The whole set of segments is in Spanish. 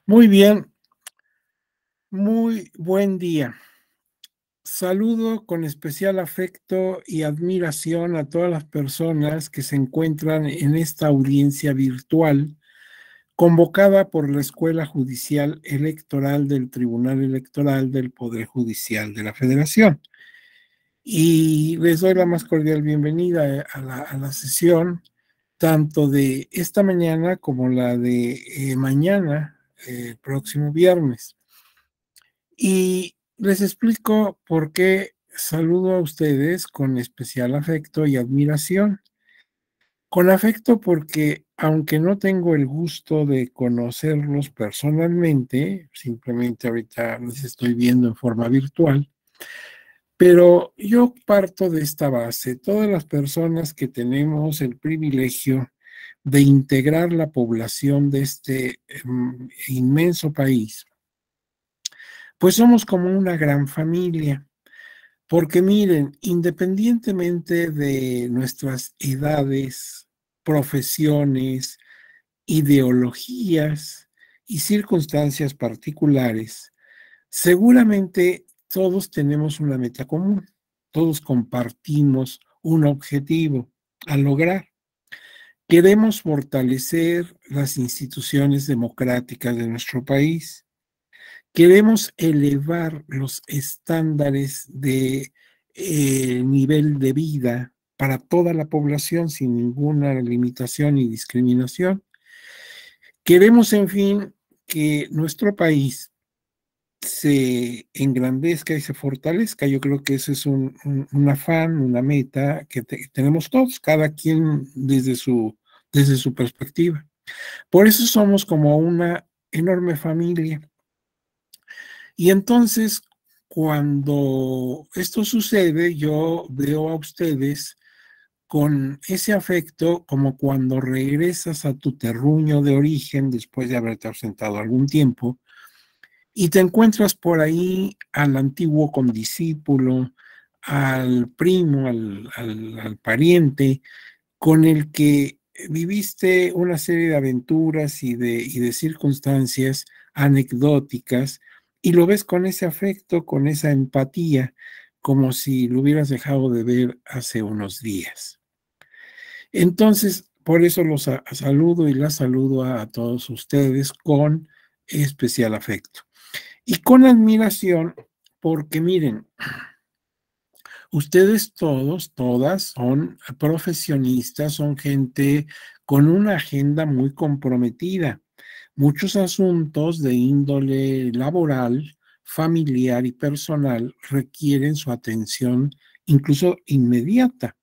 Muy bien, muy buen día. Saludo con especial afecto y admiración a todas las personas que se encuentran en esta audiencia virtual convocada por la Escuela Judicial Electoral del Tribunal Electoral del Poder Judicial de la Federación. Y les doy la más cordial bienvenida a la sesión, tanto de esta mañana como la de mañana, próximo viernes. Y les explico por qué saludo a ustedes con especial afecto y admiración. Con afecto porque, aunque no tengo el gusto de conocerlos personalmente, simplemente ahorita los estoy viendo en forma virtual, pero yo parto de esta base. Todas las personas que tenemos el privilegio de integrar la población de este inmenso país, pues somos como una gran familia. Porque miren, independientemente de nuestras edades, profesiones, ideologías y circunstancias particulares, seguramente todos tenemos una meta común, todos compartimos un objetivo a lograr. Queremos fortalecer las instituciones democráticas de nuestro país. Queremos elevar los estándares de nivel de vida para toda la población sin ninguna limitación ni discriminación. Queremos, en fin, que nuestro país se engrandezca y se fortalezca. Yo creo que ese es un afán, una meta que tenemos todos, cada quien desde su perspectiva. Por eso somos como una enorme familia. Y entonces, cuando esto sucede, yo veo a ustedes con ese afecto como cuando regresas a tu terruño de origen después de haberte ausentado algún tiempo y te encuentras por ahí al antiguo condiscípulo, al primo, al pariente con el que viviste una serie de aventuras y de circunstancias anecdóticas y lo ves con ese afecto, con esa empatía, como si lo hubieras dejado de ver hace unos días. Entonces, por eso los saludo y las saludo a todos ustedes con especial afecto y con admiración, porque miren, ustedes todos, todas son profesionistas, son gente con una agenda muy comprometida. Muchos asuntos de índole laboral, familiar y personal requieren su atención incluso inmediata.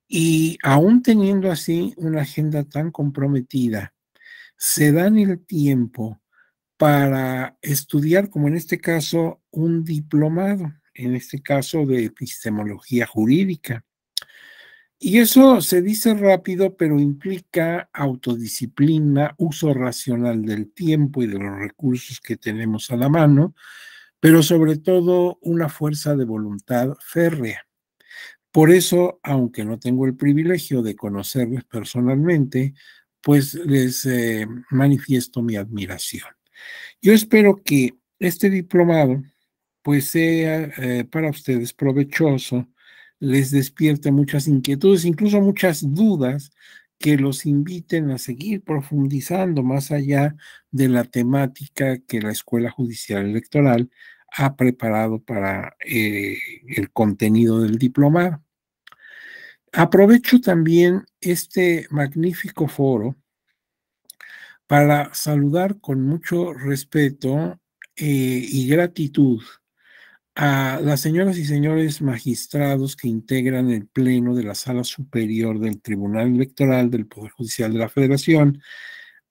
Y aún teniendo así una agenda tan comprometida, se dan el tiempo para estudiar, como en este caso, un diplomado, en este caso de epistemología jurídica. Y eso se dice rápido, pero implica autodisciplina, uso racional del tiempo y de los recursos que tenemos a la mano, pero sobre todo una fuerza de voluntad férrea. Por eso, aunque no tengo el privilegio de conocerles personalmente, pues les manifiesto mi admiración. Yo espero que este diplomado pues sea para ustedes provechoso, les despierte muchas inquietudes, incluso muchas dudas que los inviten a seguir profundizando más allá de la temática que la Escuela Judicial Electoral ha preparado para el contenido del diplomado. Aprovecho también este magnífico foro para saludar con mucho respeto y gratitud a las señoras y señores magistrados que integran el Pleno de la Sala Superior del Tribunal Electoral del Poder Judicial de la Federación,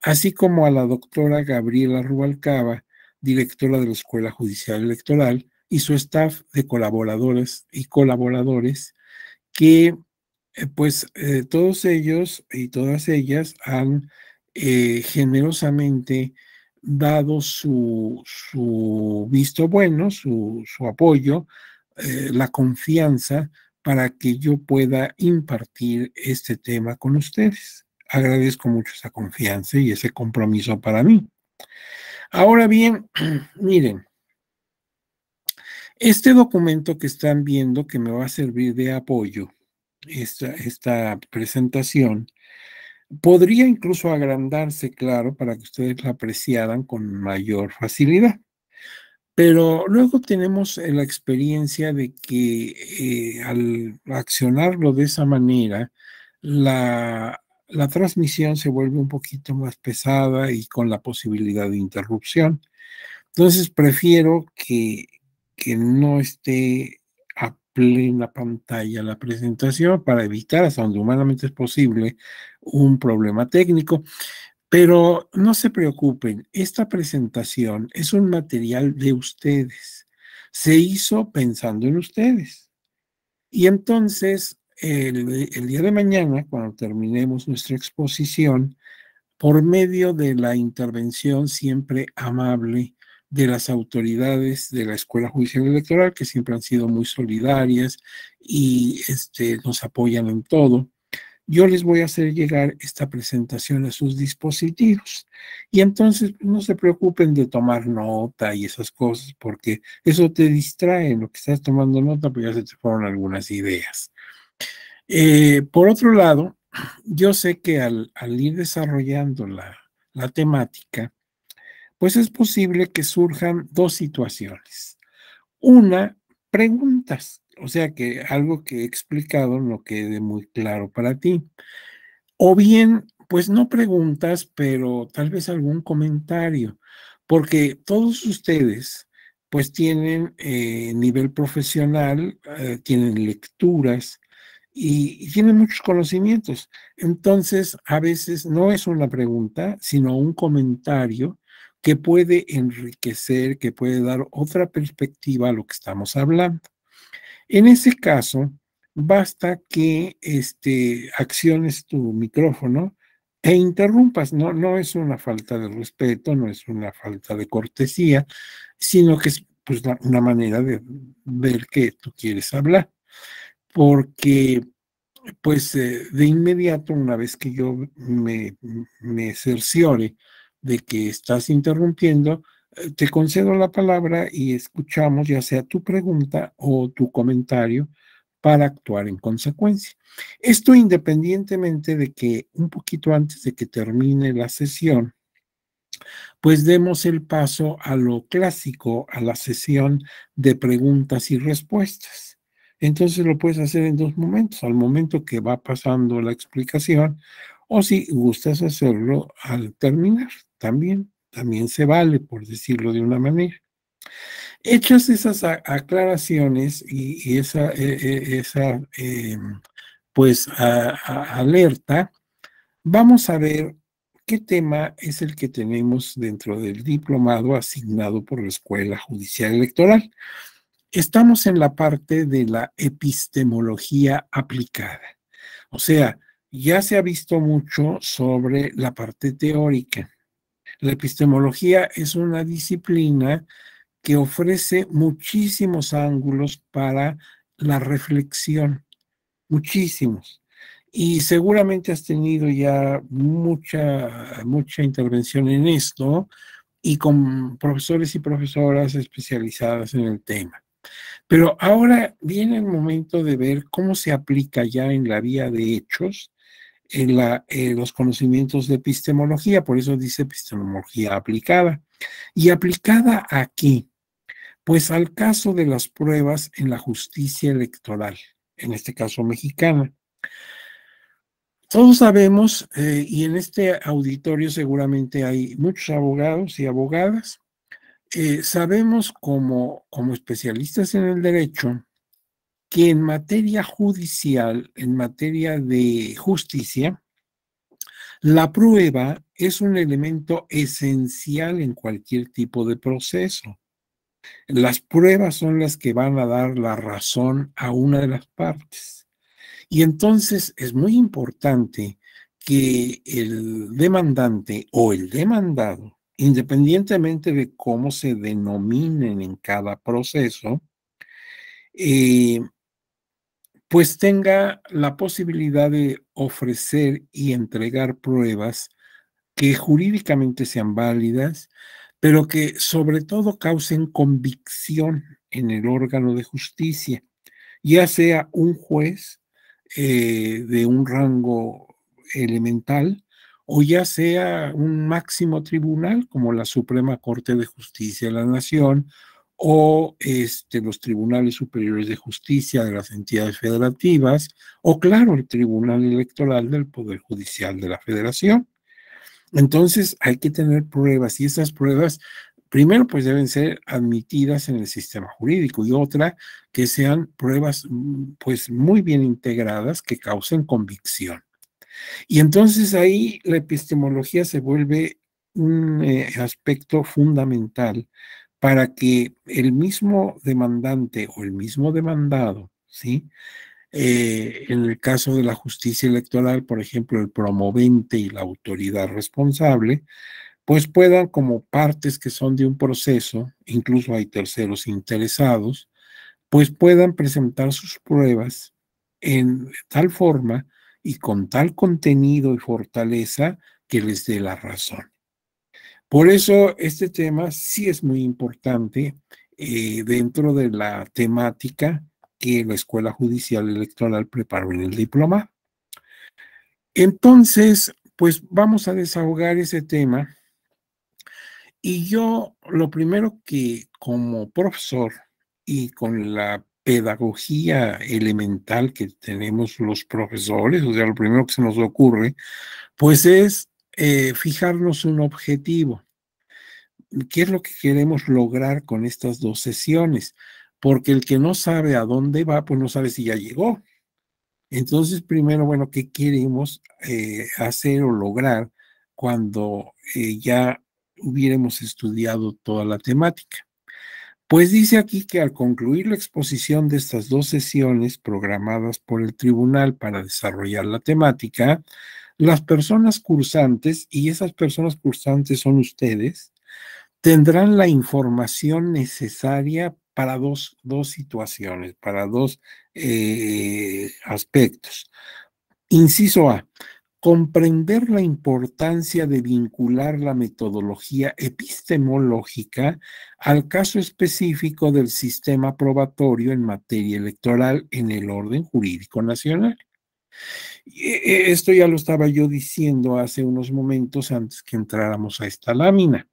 así como a la doctora Gabriela Rubalcaba, directora de la Escuela Judicial Electoral, y su staff de colaboradores y colaboradores que todos ellos y todas ellas han generosamente dado su visto bueno, su apoyo, la confianza para que yo pueda impartir este tema con ustedes. Agradezco mucho esa confianza y ese compromiso para mí. Ahora bien, miren, este documento que están viendo que me va a servir de apoyo, esta presentación, podría incluso agrandarse, claro, para que ustedes la apreciaran con mayor facilidad. Pero luego tenemos la experiencia de que al accionarlo de esa manera, la transmisión se vuelve un poquito más pesada y con la posibilidad de interrupción. Entonces prefiero que no esté a plena pantalla la presentación para evitar, hasta donde humanamente es posible, un problema técnico. Pero no se preocupen, esta presentación es un material de ustedes. Se hizo pensando en ustedes. Y entonces, el día de mañana, cuando terminemos nuestra exposición, por medio de la intervención siempre amable de las autoridades de la Escuela Judicial Electoral, que siempre han sido muy solidarias y nos apoyan en todo, yo les voy a hacer llegar esta presentación a sus dispositivos. Y entonces no se preocupen de tomar nota y esas cosas, porque eso te distrae en lo que estás tomando nota, pues ya se te fueron algunas ideas. Por otro lado, yo sé que al ir desarrollando la temática, pues es posible que surjan dos situaciones. Una, preguntas, o sea que algo que he explicado no quede muy claro para ti. O bien, pues no preguntas, pero tal vez algún comentario, porque todos ustedes pues tienen nivel profesional, tienen lecturas y tienen muchos conocimientos. Entonces, a veces no es una pregunta, sino un comentario que puede enriquecer, que puede dar otra perspectiva a lo que estamos hablando. En ese caso, basta que acciones tu micrófono e interrumpas. No es una falta de respeto, no es una falta de cortesía, sino que es pues, una manera de ver que tú quieres hablar. Porque, pues, de inmediato, una vez que yo me cerciore de que estás interrumpiendo, te concedo la palabra y escuchamos ya sea tu pregunta o tu comentario para actuar en consecuencia. Esto independientemente de que un poquito antes de que termine la sesión, pues demos el paso a lo clásico, a la sesión de preguntas y respuestas. Entonces lo puedes hacer en dos momentos, al momento que va pasando la explicación o si gustas hacerlo al terminar, también se vale, por decirlo de una manera. Hechas esas aclaraciones y pues alerta, vamos a ver qué tema es el que tenemos dentro del diplomado asignado por la Escuela Judicial Electoral. Estamos en la parte de la epistemología aplicada. O sea, ya se ha visto mucho sobre la parte teórica. La epistemología es una disciplina que ofrece muchísimos ángulos para la reflexión, muchísimos. Y seguramente has tenido ya mucha intervención en esto y con profesores y profesoras especializadas en el tema. Pero ahora viene el momento de ver cómo se aplica ya en la vía de hechos los conocimientos de epistemología, por eso dice epistemología aplicada. ¿Y aplicada aquí? Pues al caso de las pruebas en la justicia electoral, en este caso mexicana. Todos sabemos, y en este auditorio seguramente hay muchos abogados y abogadas, sabemos como especialistas en el derecho que en materia judicial, en materia de justicia, la prueba es un elemento esencial en cualquier tipo de proceso. Las pruebas son las que van a dar la razón a una de las partes. Y entonces es muy importante que el demandante o el demandado, independientemente de cómo se denominen en cada proceso, eh, pues tenga la posibilidad de ofrecer y entregar pruebas que jurídicamente sean válidas, pero que sobre todo causen convicción en el órgano de justicia, ya sea un juez de un rango elemental o ya sea un máximo tribunal como la Suprema Corte de Justicia de la Nación o los tribunales superiores de justicia de las entidades federativas o claro, el Tribunal Electoral del Poder Judicial de la Federación. Entonces hay que tener pruebas y esas pruebas, primero, pues deben ser admitidas en el sistema jurídico y otra, que sean pruebas pues muy bien integradas que causen convicción. Y entonces ahí la epistemología se vuelve un aspecto fundamental para que el mismo demandante o el mismo demandado, ¿sí? En el caso de la justicia electoral, por ejemplo, el promovente y la autoridad responsable, pues puedan, como partes que son de un proceso, incluso hay terceros interesados, pues puedan presentar sus pruebas en tal forma y con tal contenido y fortaleza que les dé la razón. Por eso este tema sí es muy importante dentro de la temática que la Escuela Judicial Electoral preparó en el diploma. Entonces, pues vamos a desahogar ese tema y yo lo primero que como profesor y con la pedagogía elemental que tenemos los profesores, o sea, lo primero que se nos ocurre, pues es fijarnos un objetivo. ¿Qué es lo que queremos lograr con estas dos sesiones? Porque el que no sabe a dónde va, pues no sabe si ya llegó. Entonces, primero, bueno, ¿qué queremos hacer o lograr cuando ya hubiéramos estudiado toda la temática? Pues dice aquí que al concluir la exposición de estas dos sesiones programadas por el tribunal para desarrollar la temática, las personas cursantes, y esas personas cursantes son ustedes, tendrán la información necesaria para dos situaciones, para dos aspectos. Inciso A, comprender la importancia de vincular la metodología epistemológica al caso específico del sistema probatorio en materia electoral en el orden jurídico nacional. Esto ya lo estaba yo diciendo hace unos momentos antes que entráramos a esta lámina.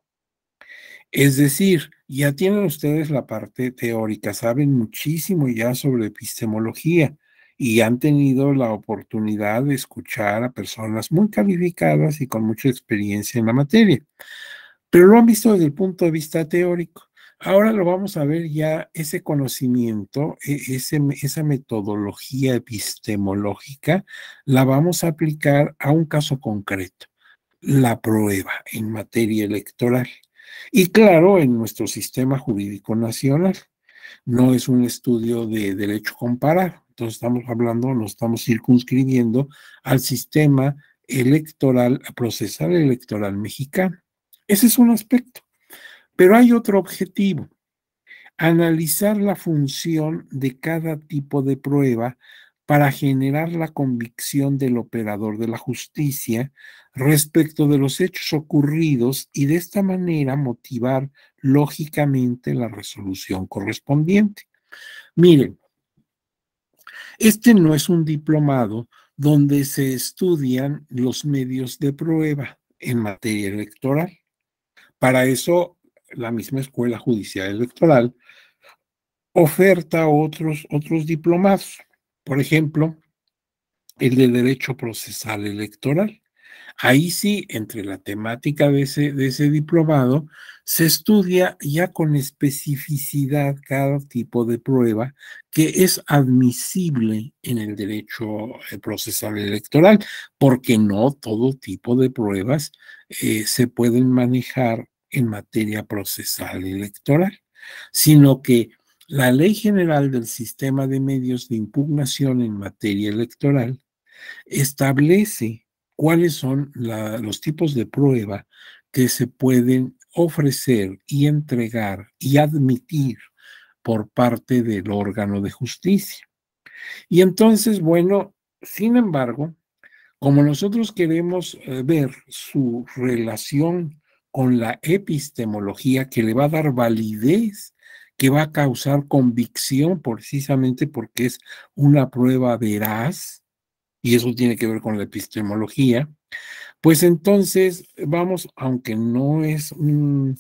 Es decir, ya tienen ustedes la parte teórica, saben muchísimo ya sobre epistemología y han tenido la oportunidad de escuchar a personas muy calificadas y con mucha experiencia en la materia, pero lo han visto desde el punto de vista teórico. Ahora lo vamos a ver ya ese conocimiento, esa metodología epistemológica, la vamos a aplicar a un caso concreto, la prueba en materia electoral. Y claro, en nuestro sistema jurídico nacional, no es un estudio de derecho comparado. Entonces estamos hablando, nos estamos circunscribiendo al sistema electoral, procesal electoral mexicano. Ese es un aspecto. Pero hay otro objetivo, analizar la función de cada tipo de prueba para generar la convicción del operador de la justicia respecto de los hechos ocurridos y de esta manera motivar lógicamente la resolución correspondiente. Miren, este no es un diplomado donde se estudian los medios de prueba en materia electoral. Para eso, la misma Escuela Judicial Electoral oferta otros diplomados. Por ejemplo, el de Derecho Procesal Electoral. Ahí sí, entre la temática de ese diplomado, se estudia ya con especificidad cada tipo de prueba que es admisible en el derecho procesal electoral, porque no todo tipo de pruebas se pueden manejar en materia procesal electoral, sino que la Ley General del Sistema de Medios de Impugnación en materia electoral establece cuáles son los tipos de prueba que se pueden ofrecer y entregar y admitir por parte del órgano de justicia. Y entonces, bueno, sin embargo, como nosotros queremos ver su relación con la epistemología que le va a dar validez, que va a causar convicción precisamente porque es una prueba veraz, y eso tiene que ver con la epistemología, pues entonces vamos, aunque no es un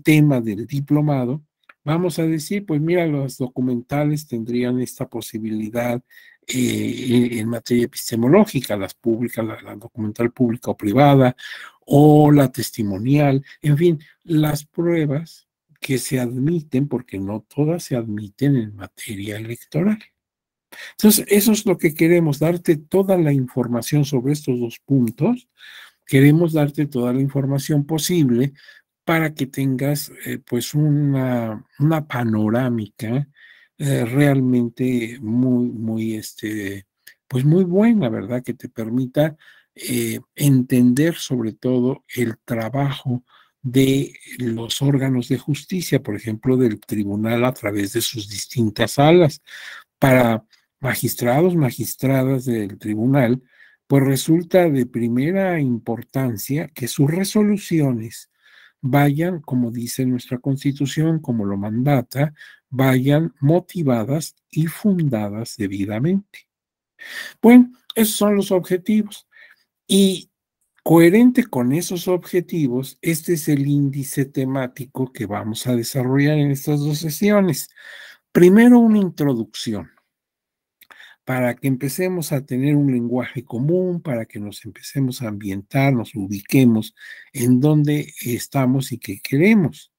tema del diplomado, vamos a decir, pues mira, los documentales tendrían esta posibilidad en materia epistemológica, las públicas, la documental pública o privada, o la testimonial, en fin, las pruebas que se admiten, porque no todas se admiten en materia electoral. Entonces, eso es lo que queremos, darte toda la información sobre estos dos puntos. Queremos darte toda la información posible para que tengas pues una panorámica realmente pues muy buena, ¿verdad? Que te permita entender sobre todo el trabajo de los órganos de justicia, por ejemplo, del tribunal a través de sus distintas salas. Para magistrados, magistradas del tribunal, pues resulta de primera importancia que sus resoluciones vayan, como dice nuestra Constitución, como lo mandata, vayan motivadas y fundadas debidamente. Bueno, esos son los objetivos. Y coherente con esos objetivos, este es el índice temático que vamos a desarrollar en estas dos sesiones. Primero, una introducción para que empecemos a tener un lenguaje común, para que nos empecemos a ambientar, nos ubiquemos en dónde estamos y qué queremos.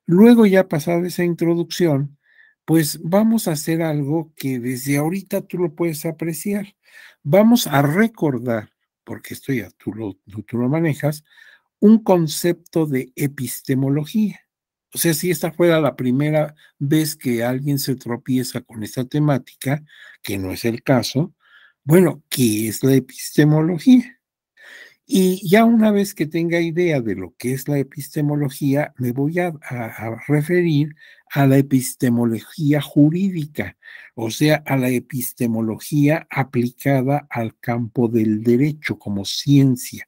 Luego, ya pasada esa introducción, pues vamos a hacer algo que desde ahorita tú lo puedes apreciar. Vamos a recordar, porque esto ya tú lo manejas, un concepto de epistemología. O sea, si esta fuera la primera vez que alguien se tropieza con esta temática, que no es el caso, bueno, ¿qué es la epistemología? Y ya una vez que tenga idea de lo que es la epistemología, me voy a referir a la epistemología jurídica, o sea, a la epistemología aplicada al campo del derecho como ciencia.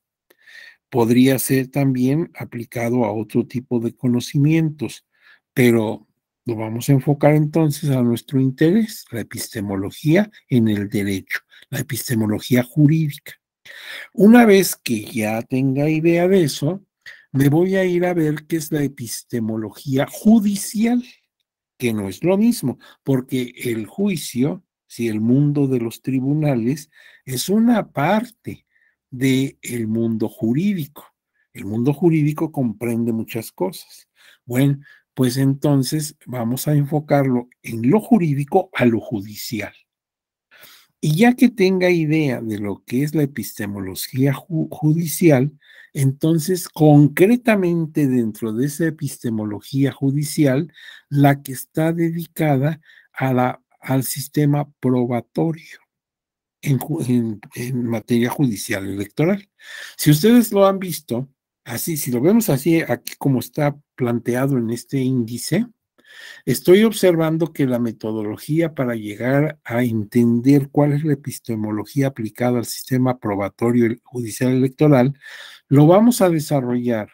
Podría ser también aplicado a otro tipo de conocimientos, pero lo vamos a enfocar entonces a nuestro interés, la epistemología en el derecho, la epistemología jurídica. Una vez que ya tenga idea de eso, me voy a ir a ver qué es la epistemología judicial, que no es lo mismo, porque el juicio, si el mundo de los tribunales, es una parte del mundo jurídico. El mundo jurídico comprende muchas cosas. Bueno, pues entonces vamos a enfocarlo en lo jurídico a lo judicial. Y ya que tenga idea de lo que es la epistemología judicial, entonces concretamente dentro de esa epistemología judicial, la que está dedicada al sistema probatorio en materia judicial electoral. Si ustedes lo han visto, así, si lo vemos así, aquí como está planteado en este índice, estoy observando que la metodología para llegar a entender cuál es la epistemología aplicada al sistema probatorio judicial electoral, lo vamos a desarrollar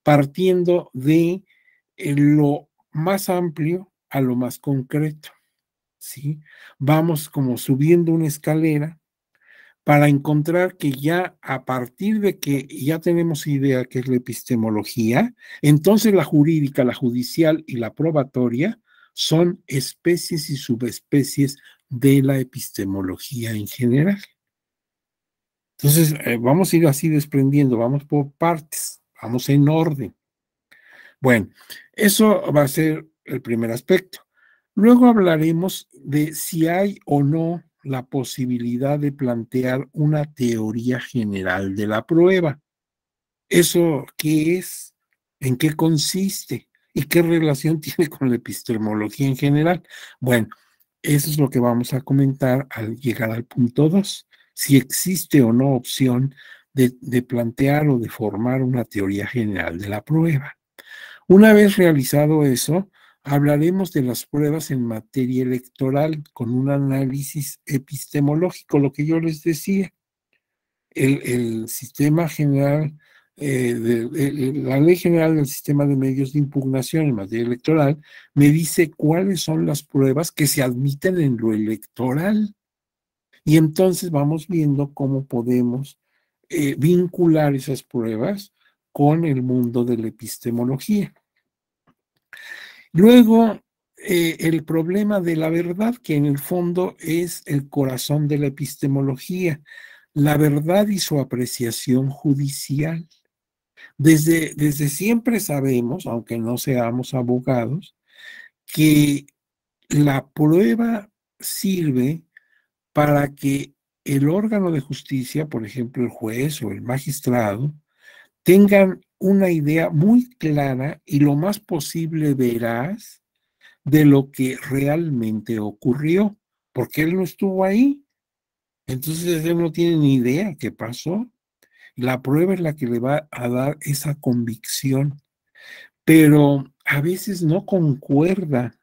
partiendo de lo más amplio a lo más concreto, ¿sí? Vamos como subiendo una escalera para encontrar que ya a partir de que ya tenemos idea qué es la epistemología, entonces la jurídica, la judicial y la probatoria son especies y subespecies de la epistemología en general. Entonces, vamos a ir así desprendiendo, vamos por partes, vamos en orden. Bueno, eso va a ser el primer aspecto. Luego hablaremos de si hay o no la posibilidad de plantear una teoría general de la prueba. ¿Eso qué es? ¿En qué consiste? ¿Y qué relación tiene con la epistemología en general? Bueno, eso es lo que vamos a comentar al llegar al punto 2. Si existe o no opción de plantear o de formar una teoría general de la prueba. Una vez realizado eso, hablaremos de las pruebas en materia electoral con un análisis epistemológico, lo que yo les decía. El sistema general la Ley General del Sistema de Medios de Impugnación en materia electoral me dice cuáles son las pruebas que se admiten en lo electoral. Y entonces vamos viendo cómo podemos vincular esas pruebas con el mundo de la epistemología. Luego, el problema de la verdad, que en el fondo es el corazón de la epistemología, la verdad y su apreciación judicial. Desde siempre sabemos, aunque no seamos abogados, que la prueba sirve para que el órgano de justicia, por ejemplo, el juez o el magistrado, tengan una idea muy clara y lo más posible veraz de lo que realmente ocurrió, porque él no estuvo ahí. Entonces él no tiene ni idea qué pasó. La prueba es la que le va a dar esa convicción, pero a veces no concuerda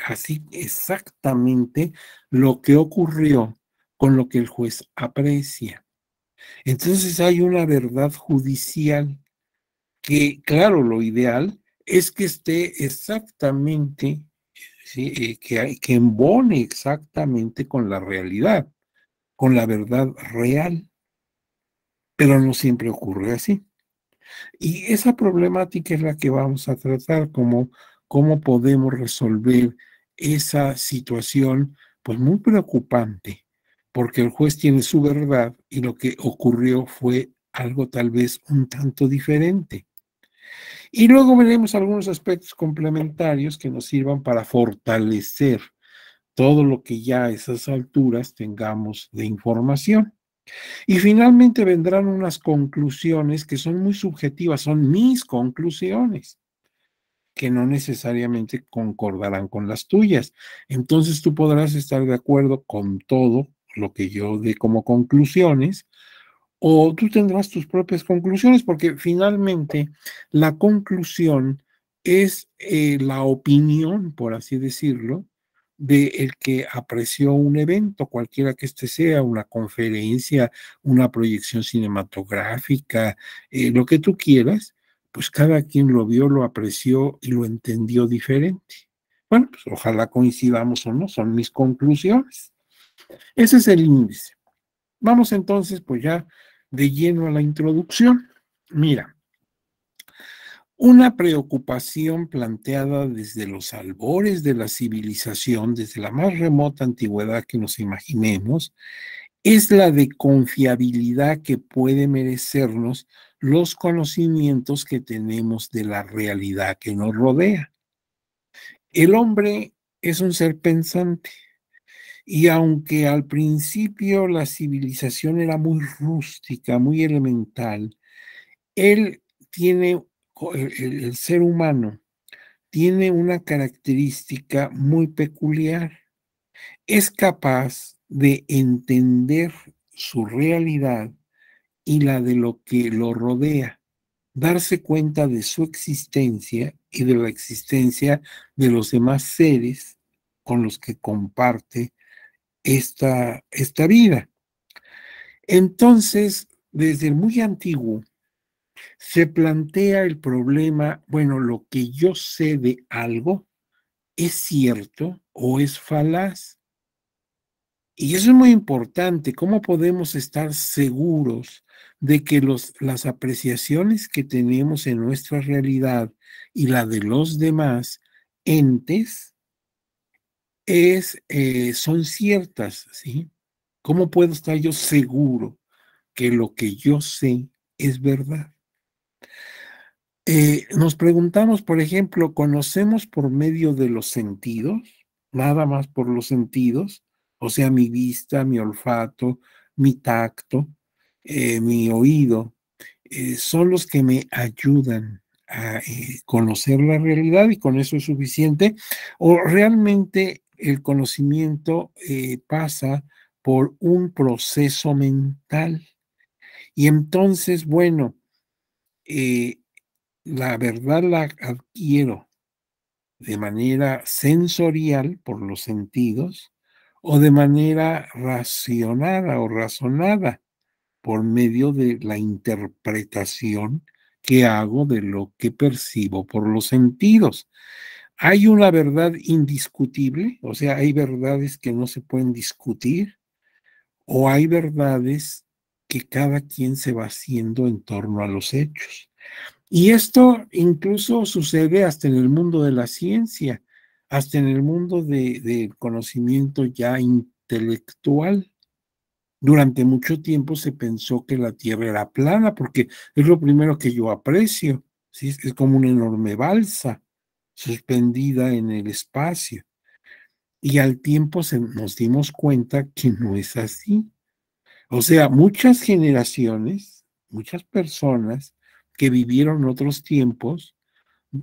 así exactamente lo que ocurrió con lo que el juez aprecia. Entonces hay una verdad judicial que, claro, lo ideal es que esté exactamente, ¿sí? Que embone exactamente con la realidad, con la verdad real, pero no siempre ocurre así. Y esa problemática es la que vamos a tratar, como cómo podemos resolver esa situación, pues muy preocupante, porque el juez tiene su verdad y lo que ocurrió fue algo tal vez un tanto diferente. Y luego veremos algunos aspectos complementarios que nos sirvan para fortalecer todo lo que ya a esas alturas tengamos de información. Y finalmente vendrán unas conclusiones que son muy subjetivas, son mis conclusiones, que no necesariamente concordarán con las tuyas. Entonces tú podrás estar de acuerdo con todo lo que yo dé como conclusiones, o tú tendrás tus propias conclusiones, porque finalmente la conclusión es la opinión, por así decirlo, de el que apreció un evento, cualquiera que este sea, una conferencia, una proyección cinematográfica, lo que tú quieras, pues cada quien lo vio, lo apreció y lo entendió diferente. Bueno, pues ojalá coincidamos o no, son mis conclusiones. Ese es el índice. Vamos entonces, pues ya de lleno a la introducción. Mira, una preocupación planteada desde los albores de la civilización, desde la más remota antigüedad que nos imaginemos, es la de confiabilidad que puede merecernos los conocimientos que tenemos de la realidad que nos rodea. El hombre es un ser pensante y aunque al principio la civilización era muy rústica, muy elemental, él tiene, el ser humano tiene una característica muy peculiar. Es capaz de entender su realidad y la de lo que lo rodea, darse cuenta de su existencia y de la existencia de los demás seres con los que comparte esta vida. Entonces, desde muy antiguo, se plantea el problema, bueno, lo que yo sé de algo, ¿es cierto o es falaz? Y eso es muy importante, ¿cómo podemos estar seguros de que las apreciaciones que tenemos en nuestra realidad y la de los demás entes son ciertas, ¿sí? ¿Cómo puedo estar yo seguro que lo que yo sé es verdad? Nos preguntamos, por ejemplo, ¿conocemos por medio de los sentidos? Nada más por los sentidos, o sea, mi vista, mi olfato, mi tacto, mi oído, son los que me ayudan a conocer la realidad y con eso es suficiente. O realmente el conocimiento pasa por un proceso mental. Y entonces, bueno, eh, la verdad la adquiero de manera sensorial por los sentidos o de manera racionada o razonada. por medio de la interpretación que hago de lo que percibo por los sentidos. Hay una verdad indiscutible, o sea, hay verdades que no se pueden discutir, o hay verdades que cada quien se va haciendo en torno a los hechos. Y esto incluso sucede hasta en el mundo de la ciencia, hasta en el mundo del conocimiento ya intelectual. Durante mucho tiempo se pensó que la Tierra era plana, porque es lo primero que yo aprecio, ¿sí? Es como una enorme balsa suspendida en el espacio. Y al tiempo nos dimos cuenta que no es así. O sea, muchas generaciones, muchas personas que vivieron otros tiempos,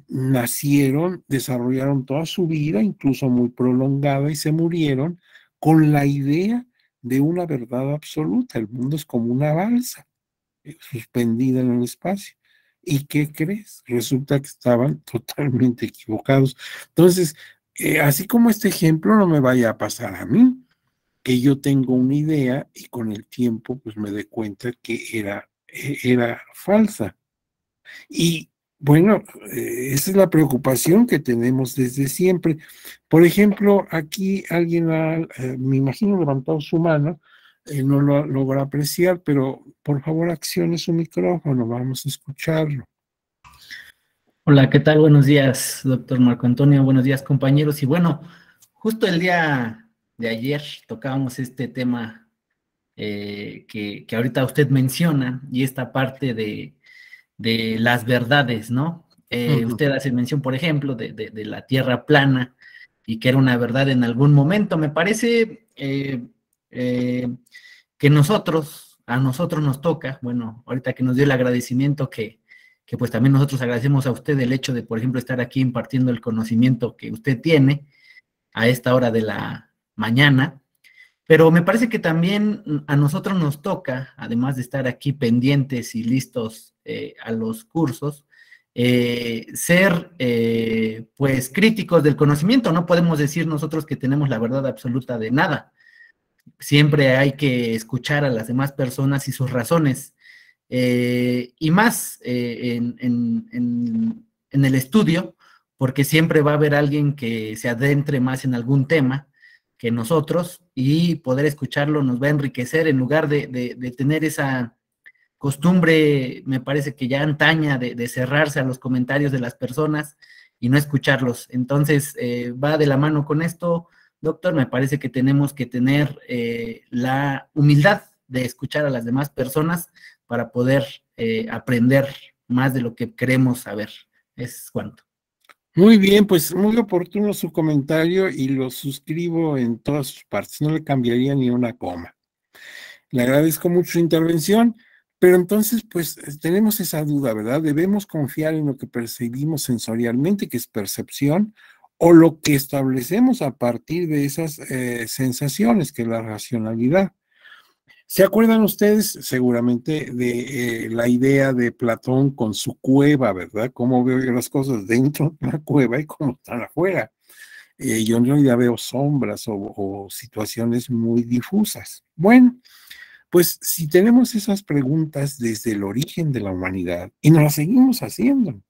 nacieron, desarrollaron toda su vida, incluso muy prolongada, y se murieron con la idea de una verdad absoluta. El mundo es como una balsa suspendida en el espacio. ¿Y qué crees? Resulta que estaban totalmente equivocados. Entonces, así como este ejemplo no me vaya a pasar a mí, que yo tengo una idea y con el tiempo pues me doy cuenta que era falsa. Y bueno, esa es la preocupación que tenemos desde siempre. Por ejemplo, aquí alguien me imagino, levantado su mano, no lo logra apreciar, pero por favor accione su micrófono, vamos a escucharlo. Hola, ¿qué tal? Buenos días, doctor Marco Antonio. Buenos días, compañeros. Y bueno, justo el día de ayer tocábamos este tema que ahorita usted menciona y esta parte de las verdades, ¿no? Ujú. Usted hace mención, por ejemplo, de la tierra plana y que era una verdad en algún momento. Me parece eh, que a nosotros nos toca, bueno, ahorita que nos dio el agradecimiento que pues también nosotros agradecemos a usted el hecho de, por ejemplo, estar aquí impartiendo el conocimiento que usted tiene a esta hora de la mañana, pero me parece que también a nosotros nos toca, además de estar aquí pendientes y listos a los cursos, ser pues críticos del conocimiento. No podemos decir nosotros que tenemos la verdad absoluta de nada. Siempre hay que escuchar a las demás personas y sus razones. Y más en el estudio, porque siempre va a haber alguien que se adentre más en algún tema que nosotros y poder escucharlo nos va a enriquecer en lugar de tener esa costumbre, me parece que ya antaña, de cerrarse a los comentarios de las personas y no escucharlos. Entonces, va de la mano con esto, doctor, me parece que tenemos que tener la humildad de escuchar a las demás personas para poder aprender más de lo que queremos saber. Es cuanto. Muy bien, pues muy oportuno su comentario y lo suscribo en todas sus partes, no le cambiaría ni una coma. Le agradezco mucho su intervención, pero entonces, pues tenemos esa duda, ¿verdad? ¿Debemos confiar en lo que percibimos sensorialmente, que es percepción, o lo que establecemos a partir de esas sensaciones, que es la racionalidad? ¿Se acuerdan ustedes seguramente de la idea de Platón con su cueva, ¿verdad? ¿Cómo veo yo las cosas dentro de la cueva y cómo están afuera? Yo en realidad veo sombras o situaciones muy difusas. Bueno, pues si tenemos esas preguntas desde el origen de la humanidad y nos las seguimos haciendo,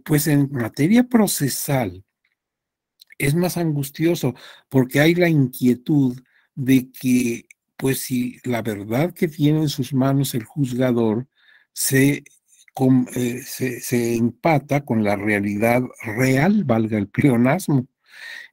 pues en materia procesal es más angustioso porque hay la inquietud de que, pues si la verdad que tiene en sus manos el juzgador se empata con la realidad real, valga el pleonasmo.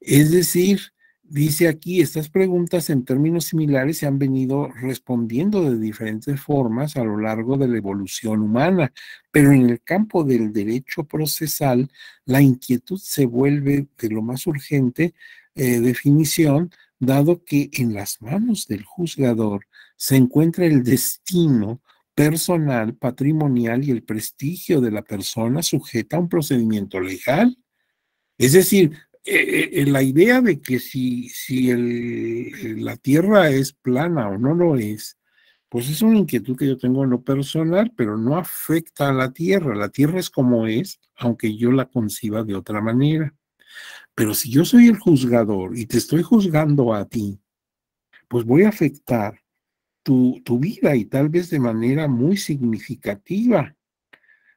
Es decir, dice aquí, estas preguntas en términos similares se han venido respondiendo de diferentes formas a lo largo de la evolución humana, pero en el campo del derecho procesal, la inquietud se vuelve de lo más urgente definición, dado que en las manos del juzgador se encuentra el destino personal, patrimonial y el prestigio de la persona sujeta a un procedimiento legal. Es decir, la idea de que si la Tierra es plana o no lo es, pues es una inquietud que yo tengo en lo personal, pero no afecta a la Tierra. La Tierra es como es, aunque yo la conciba de otra manera. Pero si yo soy el juzgador y te estoy juzgando a ti, pues voy a afectar tu vida y tal vez de manera muy significativa.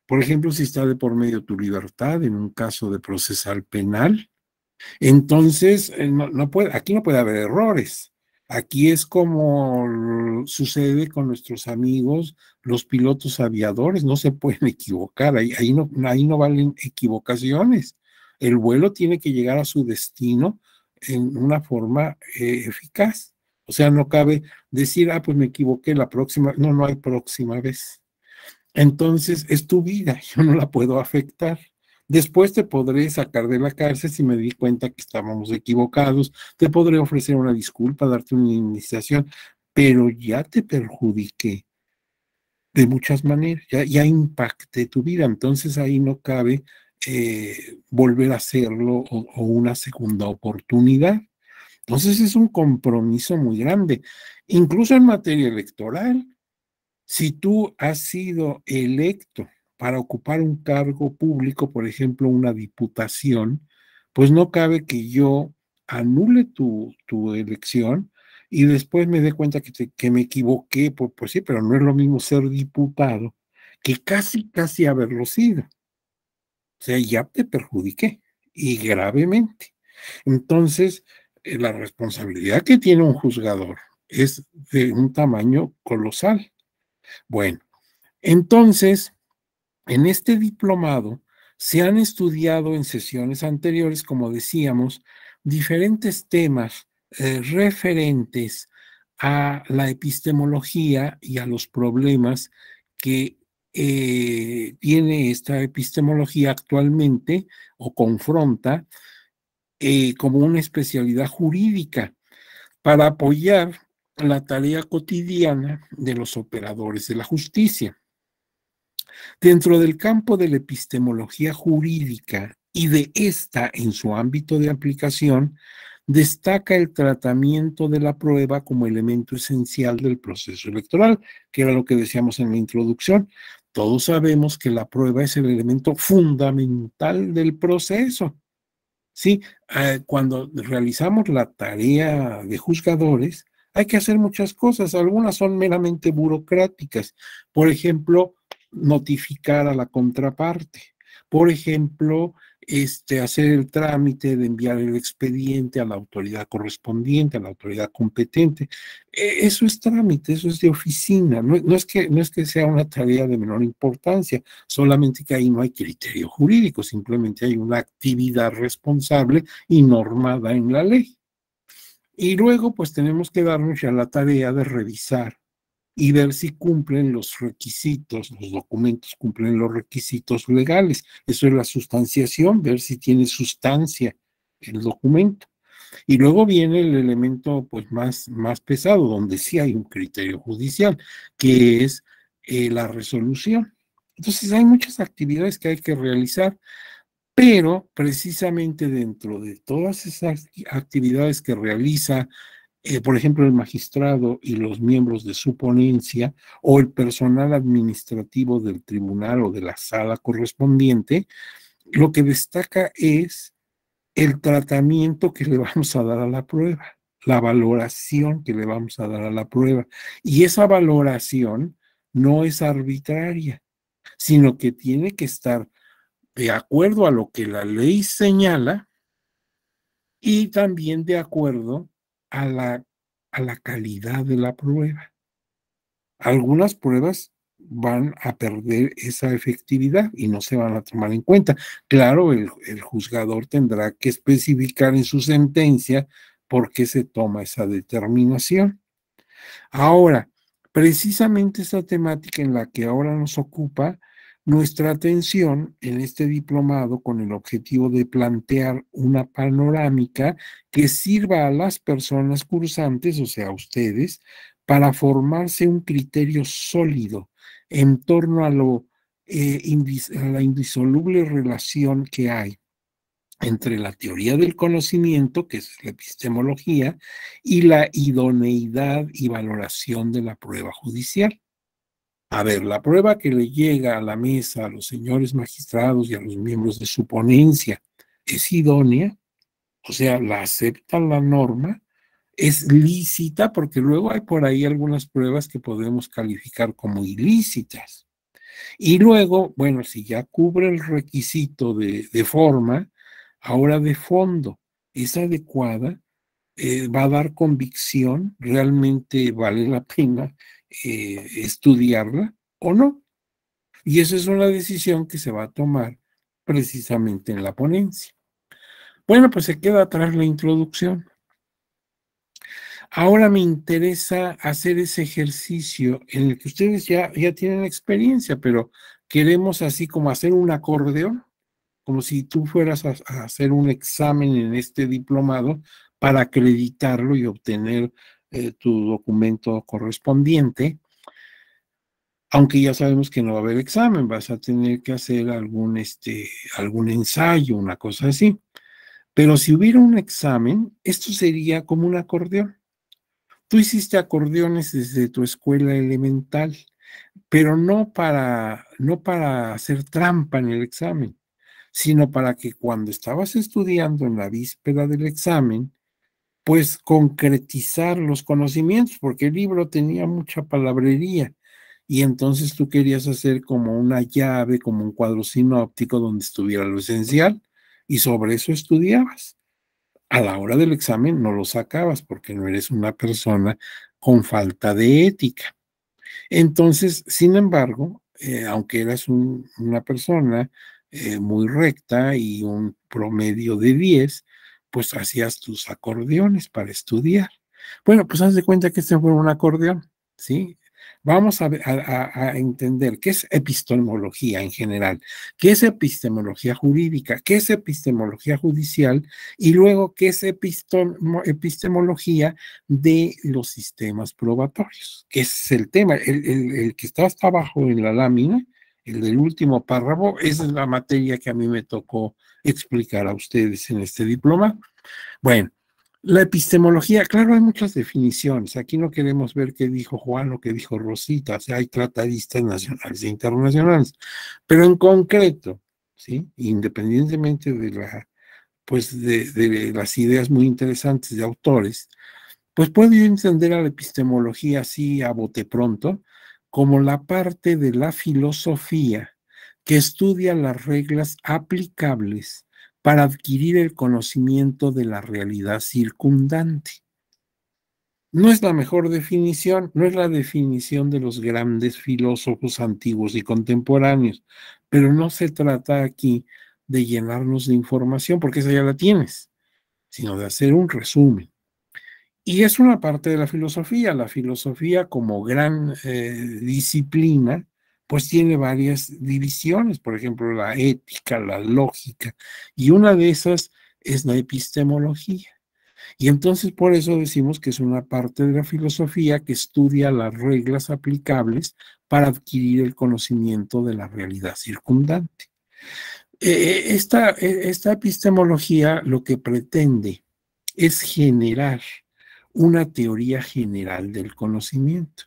Por ejemplo, si está de por medio tu libertad en un caso de procesal penal, entonces no puede, aquí no puede haber errores. Aquí es como sucede con nuestros amigos, los pilotos aviadores, no se pueden equivocar, ahí no valen equivocaciones. El vuelo tiene que llegar a su destino en una forma eficaz. O sea, no cabe decir, pues me equivoqué la próxima, no hay próxima vez. Entonces, es tu vida, yo no la puedo afectar. Después te podré sacar de la cárcel si me di cuenta que estábamos equivocados, te podré ofrecer una disculpa, darte una indemnización, pero ya te perjudiqué de muchas maneras, ya impacté tu vida, entonces ahí no cabe volver a hacerlo o una segunda oportunidad. Entonces es un compromiso muy grande, incluso en materia electoral. Si tú has sido electo para ocupar un cargo público, por ejemplo, una diputación, pues no cabe que yo anule tu elección y después me dé cuenta que me equivoqué, pues sí, pero no es lo mismo ser diputado que casi haberlo sido. O sea, ya te perjudiqué y gravemente. Entonces, la responsabilidad que tiene un juzgador es de un tamaño colosal. Bueno, entonces, en este diplomado se han estudiado en sesiones anteriores, como decíamos, diferentes temas referentes a la epistemología y a los problemas que tiene esta epistemología actualmente o confronta como una especialidad jurídica para apoyar la tarea cotidiana de los operadores de la justicia. Dentro del campo de la epistemología jurídica y de esta en su ámbito de aplicación, destaca el tratamiento de la prueba como elemento esencial del proceso electoral, que era lo que decíamos en la introducción. Todos sabemos que la prueba es el elemento fundamental del proceso. Sí, cuando realizamos la tarea de juzgadores, hay que hacer muchas cosas. Algunas son meramente burocráticas. Por ejemplo, notificar a la contraparte. Por ejemplo, hacer el trámite de enviar el expediente a la autoridad correspondiente, a la autoridad competente. Eso es trámite, eso es de oficina. No es que sea una tarea de menor importancia, solamente que ahí no hay criterio jurídico, simplemente hay una actividad responsable y normada en la ley. Y luego, pues tenemos que darnos ya la tarea de revisar y ver si cumplen los requisitos, los documentos cumplen los requisitos legales. Eso es la sustanciación, ver si tiene sustancia el documento. Y luego viene el elemento pues más pesado, donde sí hay un criterio judicial, que es la resolución. Entonces hay muchas actividades que hay que realizar, pero precisamente dentro de todas esas actividades que realiza por ejemplo, el magistrado y los miembros de su ponencia o el personal administrativo del tribunal o de la sala correspondiente, lo que destaca es el tratamiento que le vamos a dar a la prueba, la valoración que le vamos a dar a la prueba. Y esa valoración no es arbitraria, sino que tiene que estar de acuerdo a lo que la ley señala y también de acuerdo a la calidad de la prueba. Algunas pruebas van a perder esa efectividad y no se van a tomar en cuenta. Claro, el juzgador tendrá que especificar en su sentencia por qué se toma esa determinación. Ahora, precisamente esta temática en la que ahora nos ocupa nuestra atención en este diplomado con el objetivo de plantear una panorámica que sirva a las personas cursantes, o sea, a ustedes, para formarse un criterio sólido en torno a a la indisoluble relación que hay entre la teoría del conocimiento, que es la epistemología, y la idoneidad y valoración de la prueba judicial. A ver, la prueba que le llega a la mesa a los señores magistrados y a los miembros de su ponencia es idónea, o sea, la aceptan la norma, es lícita, porque luego hay por ahí algunas pruebas que podemos calificar como ilícitas. Y luego, bueno, si ya cubre el requisito de forma, ahora de fondo, es adecuada, va a dar convicción, realmente vale la pena estudiarla o no. Y esa es una decisión que se va a tomar precisamente en la ponencia. Bueno, pues se queda atrás la introducción. Ahora me interesa hacer ese ejercicio en el que ustedes ya tienen experiencia, pero queremos así como hacer un acordeón, como si tú fueras a hacer un examen en este diplomado para acreditarlo y obtener tu documento correspondiente, aunque ya sabemos que no va a haber examen, vas a tener que hacer algún ensayo, una cosa así. Pero si hubiera un examen, esto sería como un acordeón. Tú hiciste acordeones desde tu escuela elemental, pero no para hacer trampa en el examen, sino para que cuando estabas estudiando en la víspera del examen, pues concretizar los conocimientos, porque el libro tenía mucha palabrería y entonces tú querías hacer como una llave, como un cuadro sinóptico donde estuviera lo esencial y sobre eso estudiabas. A la hora del examen no lo sacabas porque no eres una persona con falta de ética. Entonces, sin embargo, aunque eras una persona muy recta y un promedio de 10, pues hacías tus acordeones para estudiar. Bueno, pues haz de cuenta que este fue un acordeón, ¿sí? Vamos a entender qué es epistemología en general, qué es epistemología jurídica, qué es epistemología judicial y luego qué es epistemología de los sistemas probatorios, que es el tema, el que está hasta abajo en la lámina, el del último párrafo, esa es la materia que a mí me tocó explicar a ustedes en este diploma. Bueno, la epistemología, claro, hay muchas definiciones. Aquí no queremos ver qué dijo Juan o qué dijo Rosita, o sea, hay tratadistas nacionales e internacionales, pero en concreto, ¿sí? Independientemente de las ideas muy interesantes de autores, pues puedo yo entender a la epistemología así a bote pronto como la parte de la filosofía que estudia las reglas aplicables para adquirir el conocimiento de la realidad circundante. No es la mejor definición, no es la definición de los grandes filósofos antiguos y contemporáneos, pero no se trata aquí de llenarnos de información, porque esa ya la tienes, sino de hacer un resumen. Y es una parte de la filosofía como gran disciplina, pues tiene varias divisiones, por ejemplo, la ética, la lógica, y una de esas es la epistemología. Y entonces por eso decimos que es una parte de la filosofía que estudia las reglas aplicables para adquirir el conocimiento de la realidad circundante. Esta epistemología lo que pretende es generar una teoría general del conocimiento.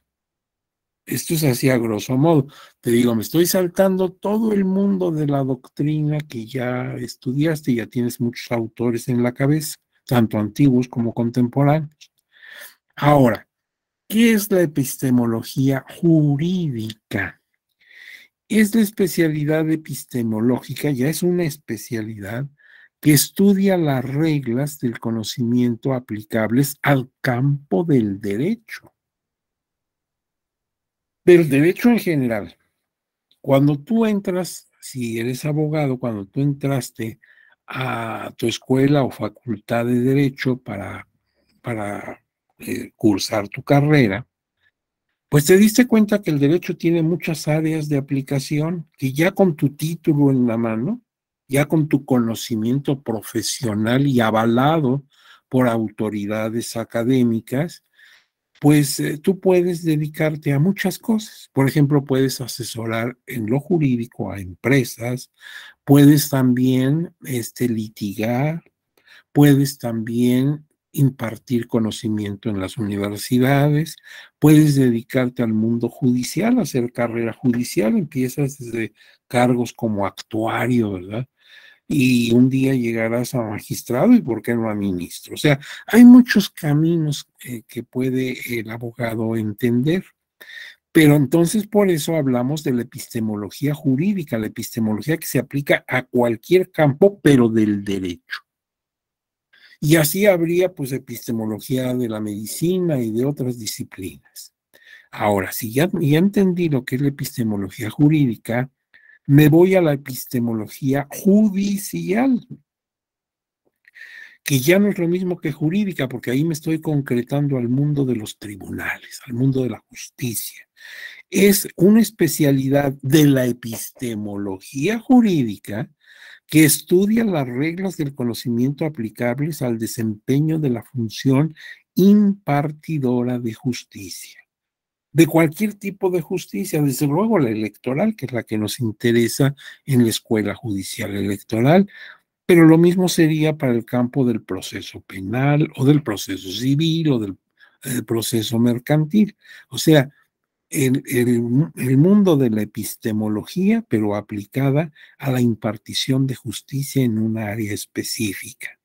Esto es así a grosso modo. Te digo, me estoy saltando todo el mundo de la doctrina que ya estudiaste, ya tienes muchos autores en la cabeza, tanto antiguos como contemporáneos. Ahora, ¿qué es la epistemología jurídica? Es la especialidad epistemológica, ya es una especialidad que estudia las reglas del conocimiento aplicables al campo del derecho en general. Cuando tú entras, si eres abogado, cuando tú entraste a tu escuela o facultad de derecho para cursar tu carrera, pues te diste cuenta que el derecho tiene muchas áreas de aplicación, que ya con tu título en la mano, ya con tu conocimiento profesional y avalado por autoridades académicas, pues tú puedes dedicarte a muchas cosas. Por ejemplo, puedes asesorar en lo jurídico a empresas, puedes también litigar, puedes también impartir conocimiento en las universidades, puedes dedicarte al mundo judicial, hacer carrera judicial, empiezas desde cargos como actuario, ¿verdad? y un día llegarás a magistrado y por qué no a ministro. O sea, hay muchos caminos que puede el abogado entender. Pero entonces por eso hablamos de la epistemología jurídica, la epistemología que se aplica a cualquier campo, pero del derecho. Y así habría pues epistemología de la medicina y de otras disciplinas. Ahora, si ya entendí lo que es la epistemología jurídica, me voy a la epistemología judicial, que ya no es lo mismo que jurídica, porque ahí me estoy concretando al mundo de los tribunales, al mundo de la justicia. Es una especialidad de la epistemología jurídica que estudia las reglas del conocimiento aplicables al desempeño de la función impartidora de justicia, de cualquier tipo de justicia, desde luego la electoral, que es la que nos interesa en la escuela judicial electoral, pero lo mismo sería para el campo del proceso penal o del proceso civil o del proceso mercantil. O sea, el mundo de la epistemología, pero aplicada a la impartición de justicia en un área específica.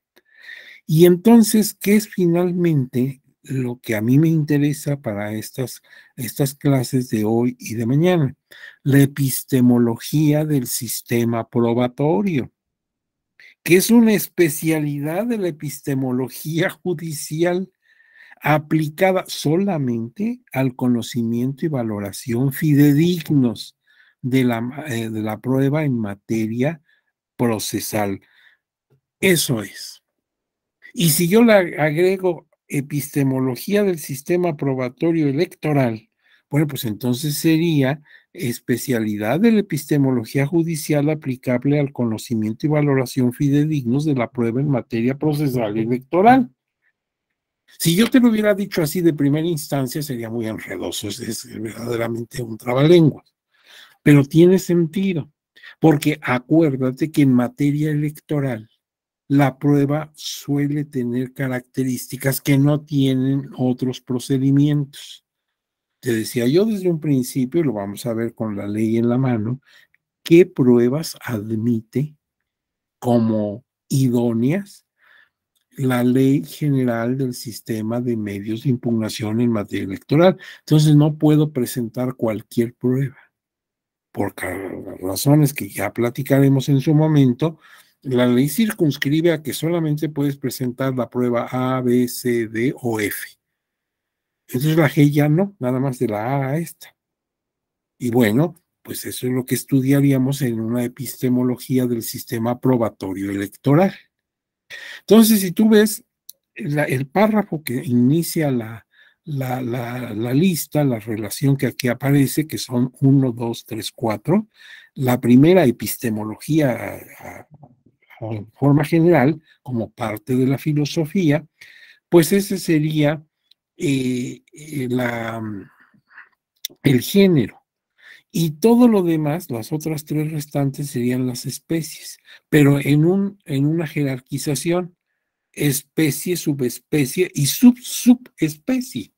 Y entonces, ¿qué es finalmente lo que a mí me interesa para estas clases de hoy y de mañana? La epistemología del sistema probatorio, que es una especialidad de la epistemología judicial aplicada solamente al conocimiento y valoración fidedignos de la prueba en materia procesal. Eso es. Y si yo le agrego epistemología del sistema probatorio electoral, bueno, pues entonces sería especialidad de la epistemología judicial aplicable al conocimiento y valoración fidedignos de la prueba en materia procesal electoral. Si yo te lo hubiera dicho así de primera instancia, sería muy enredoso, es verdaderamente un trabalenguas, pero tiene sentido, porque acuérdate que en materia electoral la prueba suele tener características que no tienen otros procedimientos. Te decía yo desde un principio, y lo vamos a ver con la ley en la mano, qué pruebas admite como idóneas la ley general del sistema de medios de impugnación en materia electoral. Entonces no puedo presentar cualquier prueba, por razones que ya platicaremos en su momento. La ley circunscribe a que solamente puedes presentar la prueba A, B, C, D o F. Entonces la G ya no, nada más de la A a esta. Y bueno, pues eso es lo que estudiaríamos en una epistemología del sistema probatorio electoral. Entonces, si tú ves el párrafo que inicia la lista, la relación que aquí aparece, que son 1, 2, 3, 4, la primera epistemología a forma general, como parte de la filosofía, pues ese sería el género. Y todo lo demás, las otras tres restantes serían las especies, pero en una jerarquización, especie, subespecie y subespecie.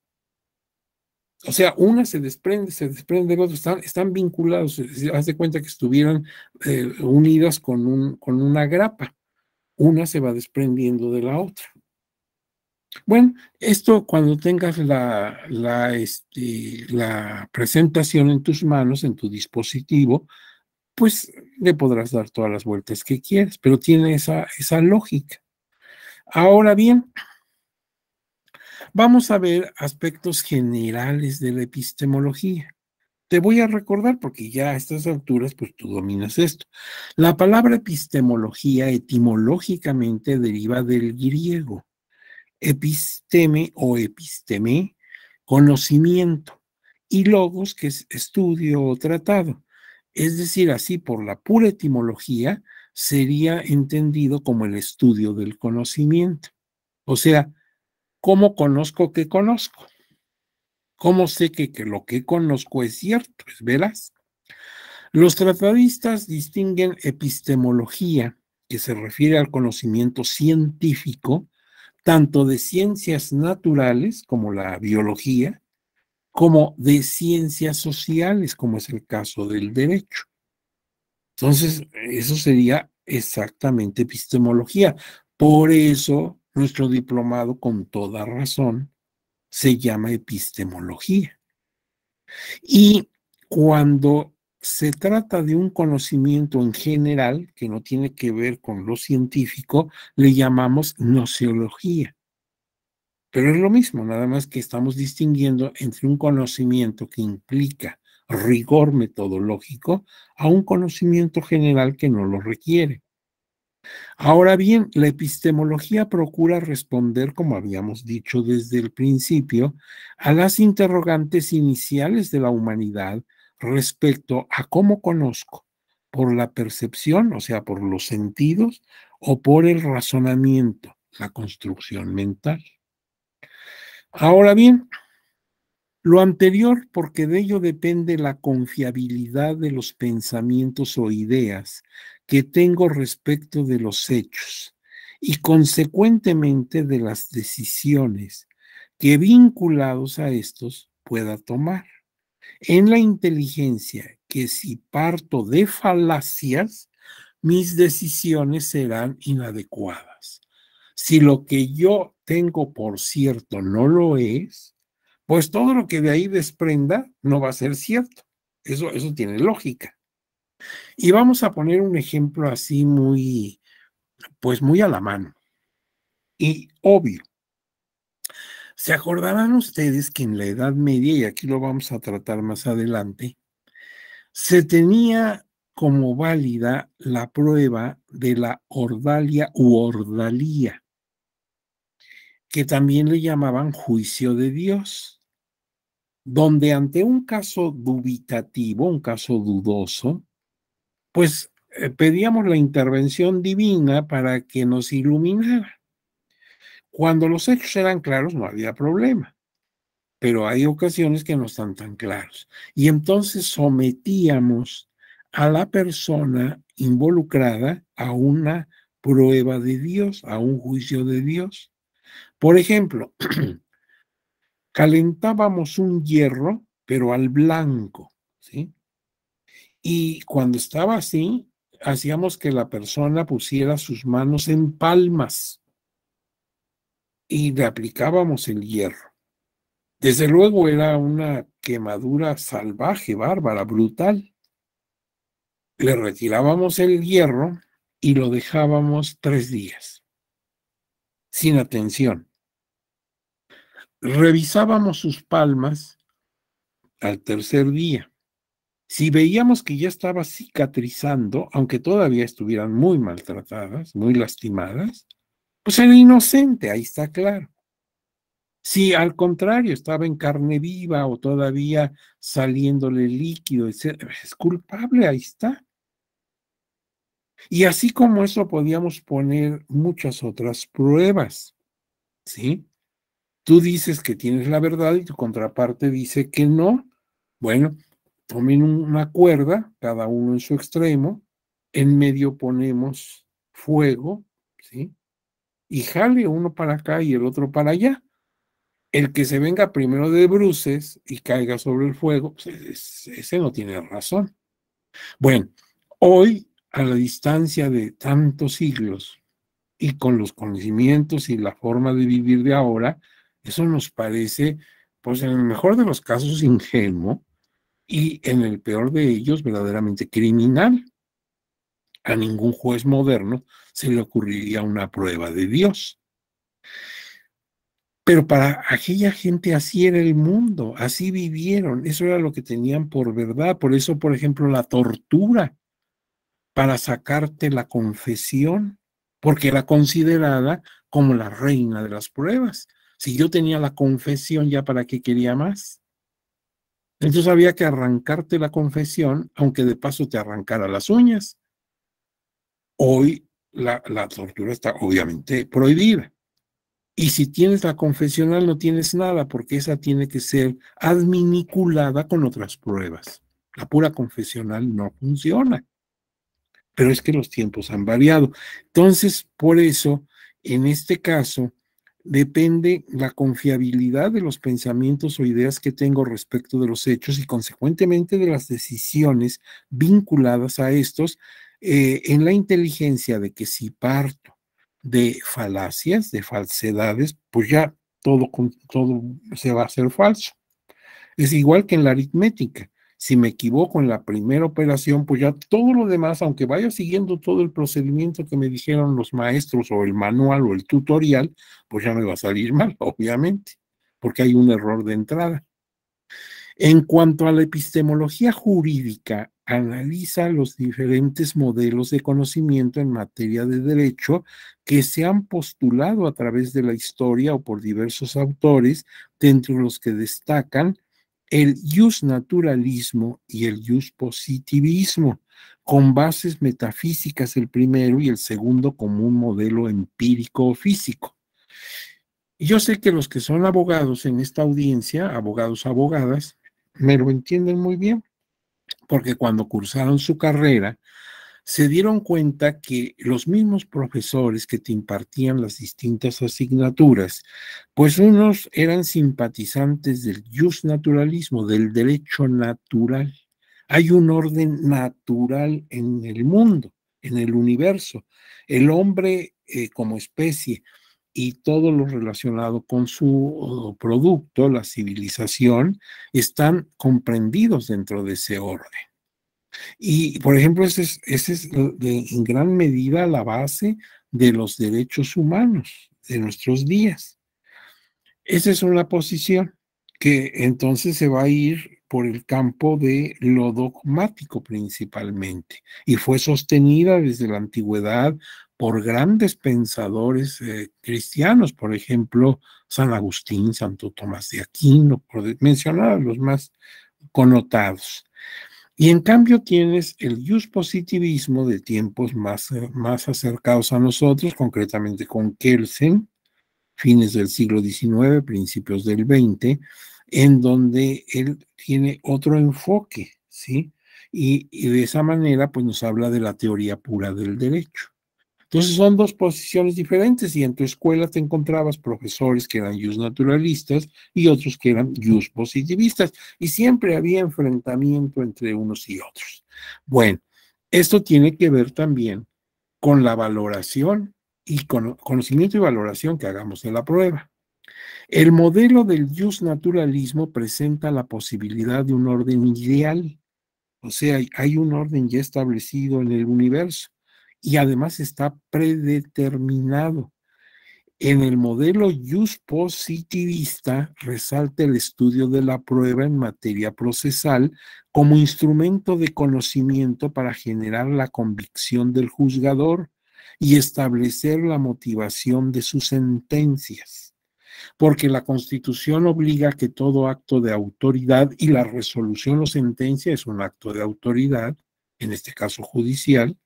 O sea, una se desprende del otro, están vinculados, haz de cuenta que estuvieran unidas con una grapa. Una se va desprendiendo de la otra. Bueno, esto cuando tengas la presentación en tus manos, en tu dispositivo, pues le podrás dar todas las vueltas que quieras, pero tiene esa lógica. Ahora bien, vamos a ver aspectos generales de la epistemología. Te voy a recordar, porque ya a estas alturas, pues tú dominas esto. La palabra epistemología etimológicamente deriva del griego. Episteme o episteme, conocimiento, y logos, que es estudio o tratado. Es decir, así por la pura etimología, sería entendido como el estudio del conocimiento. O sea, ¿cómo conozco que conozco? ¿Cómo sé que lo que conozco es cierto? ¿Es veraz? Los tratadistas distinguen epistemología, que se refiere al conocimiento científico, tanto de ciencias naturales, como la biología, como de ciencias sociales, como es el caso del derecho. Entonces, eso sería exactamente epistemología. Por eso nuestro diplomado, con toda razón, se llama epistemología. Y cuando se trata de un conocimiento en general, que no tiene que ver con lo científico, le llamamos gnoseología. Pero es lo mismo, nada más que estamos distinguiendo entre un conocimiento que implica rigor metodológico a un conocimiento general que no lo requiere. Ahora bien, la epistemología procura responder, como habíamos dicho desde el principio, a las interrogantes iniciales de la humanidad respecto a cómo conozco, por la percepción, o sea, por los sentidos, o por el razonamiento, la construcción mental. Ahora bien, lo anterior, porque de ello depende la confiabilidad de los pensamientos o ideas que tengo respecto de los hechos y consecuentemente de las decisiones que vinculados a estos pueda tomar. En la inteligencia, que si parto de falacias, mis decisiones serán inadecuadas. Si lo que yo tengo por cierto no lo es, pues todo lo que de ahí desprenda no va a ser cierto. Eso tiene lógica. Y vamos a poner un ejemplo así muy, pues muy a la mano y obvio. ¿Se acordarán ustedes que en la Edad Media, y aquí lo vamos a tratar más adelante, se tenía como válida la prueba de la ordalia u ordalía, que también le llamaban juicio de Dios, donde ante un caso dubitativo, un caso dudoso, pues pedíamos la intervención divina para que nos iluminara. Cuando los hechos eran claros no había problema, pero hay ocasiones que no están tan claros. Y entonces sometíamos a la persona involucrada a una prueba de Dios, a un juicio de Dios. Por ejemplo, calentábamos un hierro, pero al blanco, ¿sí? Y cuando estaba así, hacíamos que la persona pusiera sus manos en palmas y le aplicábamos el hierro. Desde luego era una quemadura salvaje, bárbara, brutal. Le retirábamos el hierro y lo dejábamos 3 días, sin atención. Revisábamos sus palmas al tercer día. Si veíamos que ya estaba cicatrizando, aunque todavía estuvieran muy maltratadas, muy lastimadas, pues era inocente, ahí está claro. Si al contrario estaba en carne viva o todavía saliéndole líquido, etc., es culpable, ahí está. Y así como eso podíamos poner muchas otras pruebas, ¿sí? Tú dices que tienes la verdad y tu contraparte dice que no. Bueno, tomen una cuerda, cada uno en su extremo, en medio ponemos fuego, ¿sí? Y jale uno para acá y el otro para allá. El que se venga primero de bruces y caiga sobre el fuego, pues ese no tiene razón. Bueno, hoy, a la distancia de tantos siglos y con los conocimientos y la forma de vivir de ahora, eso nos parece, pues en el mejor de los casos, ingenuo y en el peor de ellos, verdaderamente criminal. A ningún juez moderno se le ocurriría una prueba de Dios. Pero para aquella gente así era el mundo, así vivieron, eso era lo que tenían por verdad. Por eso, por ejemplo, la tortura para sacarte la confesión, porque era considerada como la reina de las pruebas. Si yo tenía la confesión, ¿ya para qué quería más? Entonces había que arrancarte la confesión, aunque de paso te arrancara las uñas. Hoy la tortura está obviamente prohibida. Y si tienes la confesional no tienes nada, porque esa tiene que ser adminiculada con otras pruebas. La pura confesional no funciona. Pero es que los tiempos han variado. Entonces, por eso, en este caso, depende la confiabilidad de los pensamientos o ideas que tengo respecto de los hechos y consecuentemente de las decisiones vinculadas a estos en la inteligencia de que si parto de falacias, de falsedades, pues ya todo se va a hacer falso. Es igual que en la aritmética. Si me equivoco en la primera operación, pues ya todo lo demás, aunque vaya siguiendo todo el procedimiento que me dijeron los maestros o el manual o el tutorial, pues ya me va a salir mal, obviamente, porque hay un error de entrada. En cuanto a la epistemología jurídica, analiza los diferentes modelos de conocimiento en materia de derecho que se han postulado a través de la historia o por diversos autores, de entre los que destacan el justnaturalismo y el justpositivismo, con bases metafísicas el primero y el segundo como un modelo empírico o físico. Y yo sé que los que son abogados en esta audiencia, abogados, abogadas, me lo entienden muy bien, porque cuando cursaron su carrera, se dieron cuenta que los mismos profesores que te impartían las distintas asignaturas, pues unos eran simpatizantes del justnaturalismo, del derecho natural. Hay un orden natural en el mundo, en el universo. El hombre como especie y todo lo relacionado con su producto, la civilización, están comprendidos dentro de ese orden. Y, por ejemplo, ese es en gran medida la base de los derechos humanos de nuestros días. Esa es una posición que entonces se va a ir por el campo de lo dogmático principalmente, y fue sostenida desde la antigüedad por grandes pensadores cristianos, por ejemplo, San Agustín, Santo Tomás de Aquino, por mencionar a los más connotados. Y en cambio tienes el positivismo de tiempos más acercados a nosotros, concretamente con Kelsen, fines del siglo XIX, principios del XX, en donde él tiene otro enfoque, ¿sí? Y de esa manera, pues nos habla de la teoría pura del derecho. Entonces son dos posiciones diferentes y en tu escuela te encontrabas profesores que eran naturalistas y otros que eran positivistas y siempre había enfrentamiento entre unos y otros. Bueno, esto tiene que ver también con la valoración y con conocimiento y valoración que hagamos de la prueba. El modelo del naturalismo presenta la posibilidad de un orden ideal, o sea, hay un orden ya establecido en el universo y además está predeterminado. En el modelo positivista resalta el estudio de la prueba en materia procesal como instrumento de conocimiento para generar la convicción del juzgador y establecer la motivación de sus sentencias, porque la Constitución obliga que todo acto de autoridad, y la resolución o sentencia es un acto de autoridad, en este caso judicial,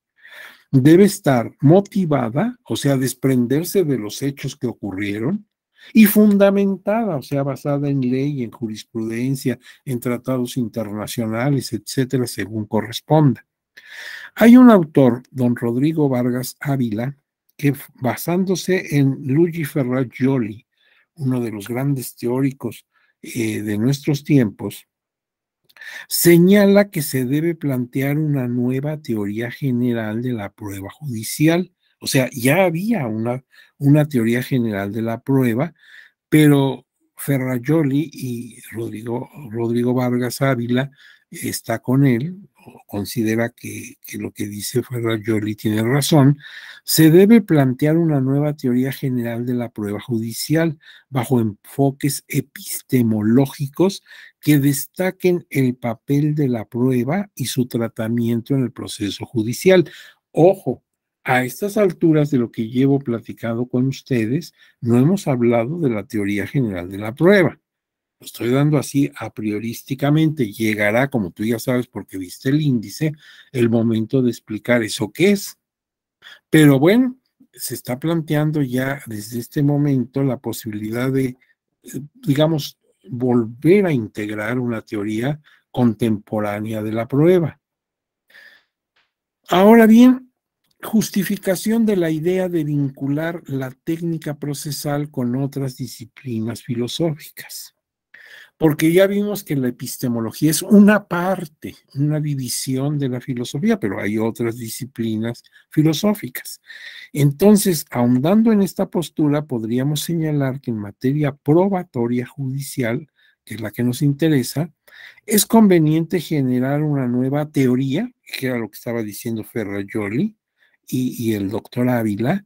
debe estar motivada, o sea, desprenderse de los hechos que ocurrieron, y fundamentada, o sea, basada en ley, en jurisprudencia, en tratados internacionales, etcétera, según corresponda. Hay un autor, don Rodrigo Vargas Ávila, que basándose en Luigi Ferrajoli, uno de los grandes teóricos de nuestros tiempos, señala que se debe plantear una nueva teoría general de la prueba judicial. O sea, ya había una teoría general de la prueba, pero Ferrajoli y Rodrigo Vargas Ávila está con él, o considera que lo que dice Ferrajoli tiene razón. Se debe plantear una nueva teoría general de la prueba judicial bajo enfoques epistemológicos que destaquen el papel de la prueba y su tratamiento en el proceso judicial. Ojo, a estas alturas de lo que llevo platicado con ustedes, no hemos hablado de la teoría general de la prueba. Lo estoy dando así a priorísticamente. Llegará, como tú ya sabes, porque viste el índice, el momento de explicar eso qué es. Pero bueno, se está planteando ya desde este momento la posibilidad de, digamos, volver a integrar una teoría contemporánea de la prueba. Ahora bien, justificación de la idea de vincular la técnica procesal con otras disciplinas filosóficas. Porque ya vimos que la epistemología es una parte, una división de la filosofía, pero hay otras disciplinas filosóficas. Entonces, ahondando en esta postura, podríamos señalar que en materia probatoria judicial, que es la que nos interesa, es conveniente generar una nueva teoría, que era lo que estaba diciendo Ferrajoli y el doctor Ávila,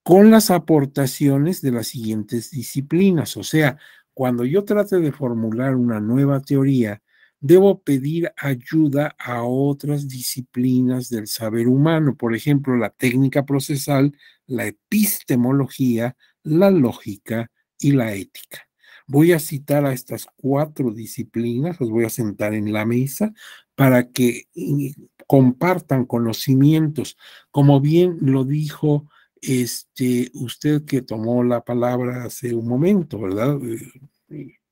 con las aportaciones de las siguientes disciplinas. O sea, cuando yo trate de formular una nueva teoría, debo pedir ayuda a otras disciplinas del saber humano, por ejemplo, la técnica procesal, la epistemología, la lógica y la ética. Voy a citar a estas 4 disciplinas, los voy a sentar en la mesa para que compartan conocimientos, como bien lo dijo usted que tomó la palabra hace un momento, ¿verdad?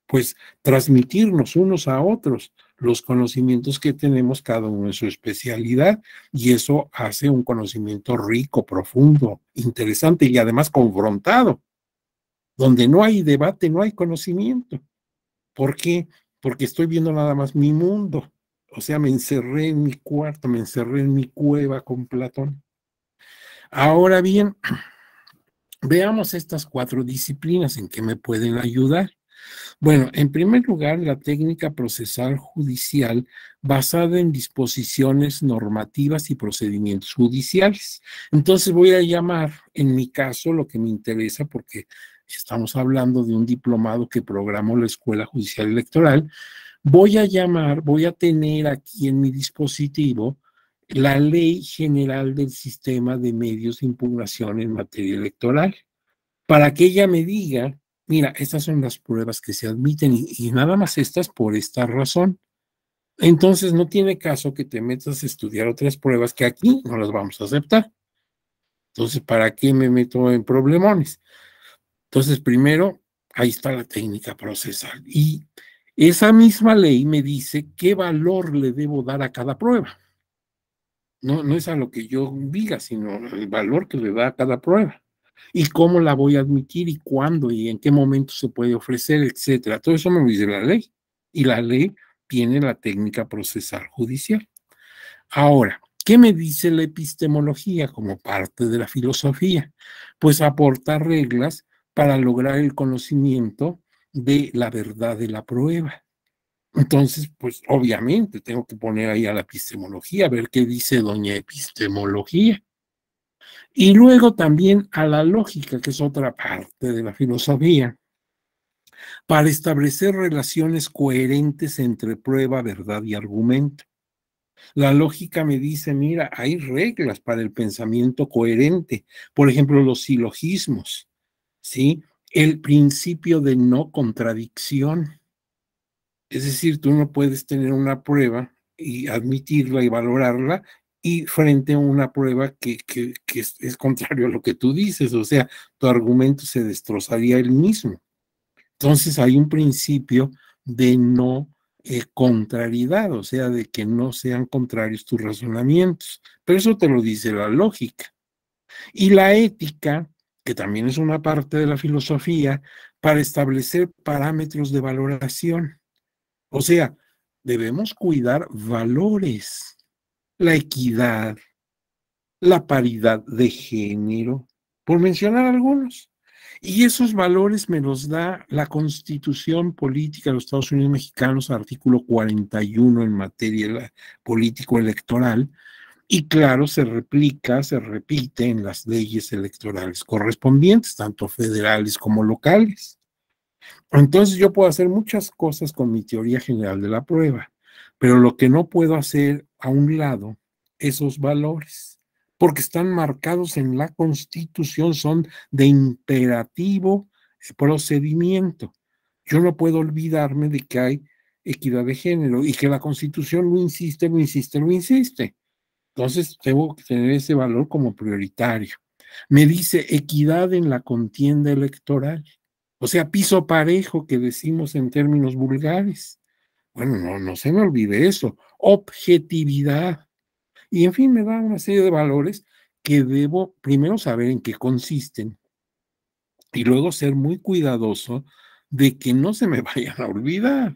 Pues transmitirnos unos a otros los conocimientos que tenemos cada uno en su especialidad, y eso hace un conocimiento rico, profundo, interesante y además confrontado. Donde no hay debate, no hay conocimiento. ¿Por qué? Porque estoy viendo nada más mi mundo. O sea, me encerré en mi cuarto, me encerré en mi cueva con Platón. Ahora bien, veamos estas 4 disciplinas en que me pueden ayudar. Bueno, en primer lugar, la técnica procesal judicial basada en disposiciones normativas y procedimientos judiciales. Entonces voy a llamar, en mi caso, lo que me interesa, porque estamos hablando de un diplomado que programó la Escuela Judicial Electoral, voy a tener aquí en mi dispositivo la Ley General del Sistema de Medios de Impugnación en materia electoral, para que ella me diga, mira, estas son las pruebas que se admiten y nada más estas por esta razón. Entonces no tiene caso que te metas a estudiar otras pruebas que aquí no las vamos a aceptar. Entonces, ¿para qué me meto en problemones? Entonces, primero, ahí está la técnica procesal. Y esa misma ley me dice qué valor le debo dar a cada prueba. No, no es a lo que yo diga, sino el valor que le da a cada prueba. Y cómo la voy a admitir y cuándo y en qué momento se puede ofrecer, etcétera. Todo eso me lo dice la ley. Y la ley tiene la técnica procesal judicial. Ahora, ¿qué me dice la epistemología como parte de la filosofía? Pues aportar reglas para lograr el conocimiento de la verdad de la prueba. Entonces, pues obviamente tengo que poner ahí a la epistemología, a ver qué dice doña epistemología. Y luego también a la lógica, que es otra parte de la filosofía, para establecer relaciones coherentes entre prueba, verdad y argumento. La lógica me dice, mira, hay reglas para el pensamiento coherente. Por ejemplo, los silogismos, ¿sí? El principio de no contradicción. Es decir, tú no puedes tener una prueba y admitirla y valorarla y frente a una prueba que es contrario a lo que tú dices, o sea, tu argumento se destrozaría él mismo. Entonces hay un principio de no contrariedad, o sea, de que no sean contrarios tus razonamientos. Pero eso te lo dice la lógica. Y la ética, que también es una parte de la filosofía, para establecer parámetros de valoración. O sea, debemos cuidar valores, la equidad, la paridad de género, por mencionar algunos. Y esos valores me los da la Constitución Política de los Estados Unidos Mexicanos, artículo 41 en materia político-electoral, y claro, se replica, se repite en las leyes electorales correspondientes, tanto federales como locales. Entonces yo puedo hacer muchas cosas con mi teoría general de la prueba, pero lo que no puedo hacer a un lado, esos valores, porque están marcados en la Constitución, son de imperativo procedimiento. Yo no puedo olvidarme de que hay equidad de género y que la Constitución lo insiste, lo insiste, lo insiste. Entonces tengo que tener ese valor como prioritario. Me dice equidad en la contienda electoral. O sea, piso parejo que decimos en términos vulgares. Bueno, no se me olvide eso. Objetividad. Y en fin, me da una serie de valores que debo primero saber en qué consisten y luego ser muy cuidadoso de que no se me vayan a olvidar,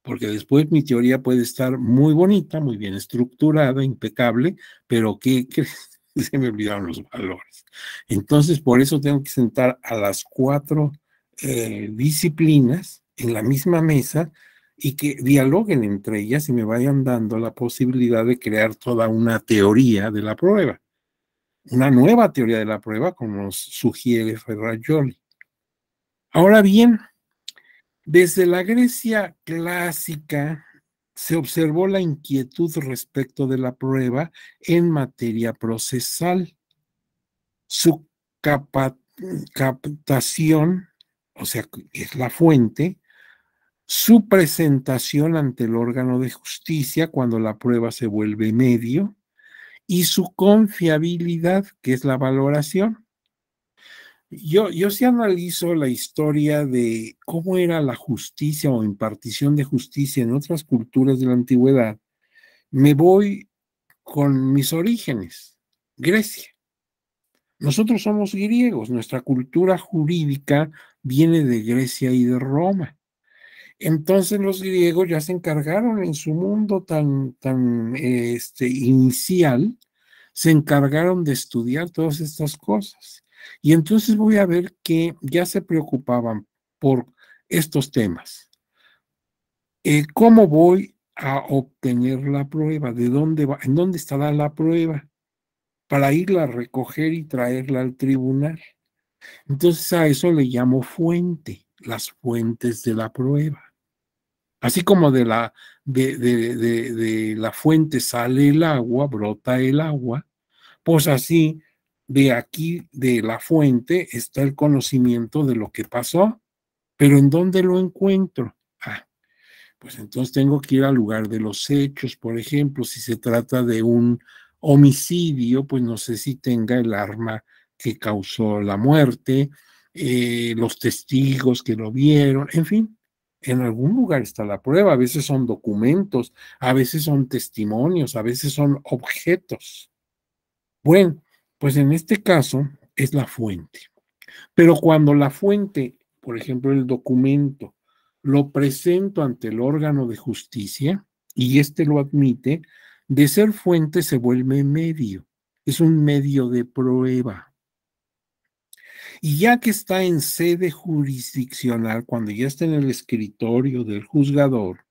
porque después mi teoría puede estar muy bonita, muy bien estructurada, impecable, pero ¿qué crees? Se me olvidaron los valores. Entonces, por eso tengo que sentar a las 4 disciplinas en la misma mesa y que dialoguen entre ellas y me vayan dando la posibilidad de crear toda una teoría de la prueba, una nueva teoría de la prueba, como nos sugiere Ferrajoli. Ahora bien, desde la Grecia clásica se observó la inquietud respecto de la prueba en materia procesal. Su captación, o sea, es la fuente, su presentación ante el órgano de justicia cuando la prueba se vuelve medio y su confiabilidad, que es la valoración. Yo sí analizo la historia de cómo era la justicia o impartición de justicia en otras culturas de la antigüedad. Me voy con mis orígenes, Grecia. Nosotros somos griegos, nuestra cultura jurídica viene de Grecia y de Roma. Entonces los griegos ya se encargaron en su mundo tan inicial, se encargaron de estudiar todas estas cosas. Y entonces voy a ver que ya se preocupaban por estos temas. ¿Cómo voy a obtener la prueba? ¿De dónde va? ¿En dónde estará la prueba? Para irla a recoger y traerla al tribunal. Entonces a eso le llamo fuente, las fuentes de la prueba. Así como de la fuente sale el agua, brota el agua, pues así de aquí, de la fuente, está el conocimiento de lo que pasó. Pero ¿en dónde lo encuentro? Pues entonces tengo que ir al lugar de los hechos, por ejemplo, si se trata de un homicidio, pues no sé si tenga el arma que causó la muerte, los testigos que lo vieron, en fin, en algún lugar está la prueba, a veces son documentos, a veces son testimonios, a veces son objetos. Bueno, pues en este caso es la fuente. Pero cuando la fuente, por ejemplo, el documento, lo presento ante el órgano de justicia y éste lo admite, de ser fuente se vuelve medio. Es un medio de prueba. Y ya que está en sede jurisdiccional, cuando ya está en el escritorio del juzgador,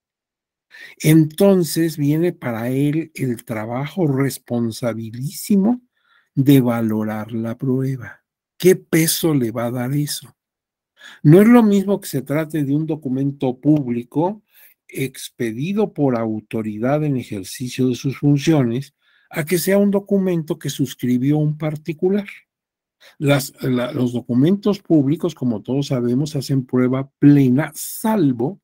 entonces viene para él el trabajo responsabilísimo de valorar la prueba. ¿Qué peso le va a dar eso? No es lo mismo que se trate de un documento público expedido por autoridad en ejercicio de sus funciones, a que sea un documento que suscribió un particular. Los documentos públicos, como todos sabemos, hacen prueba plena, salvo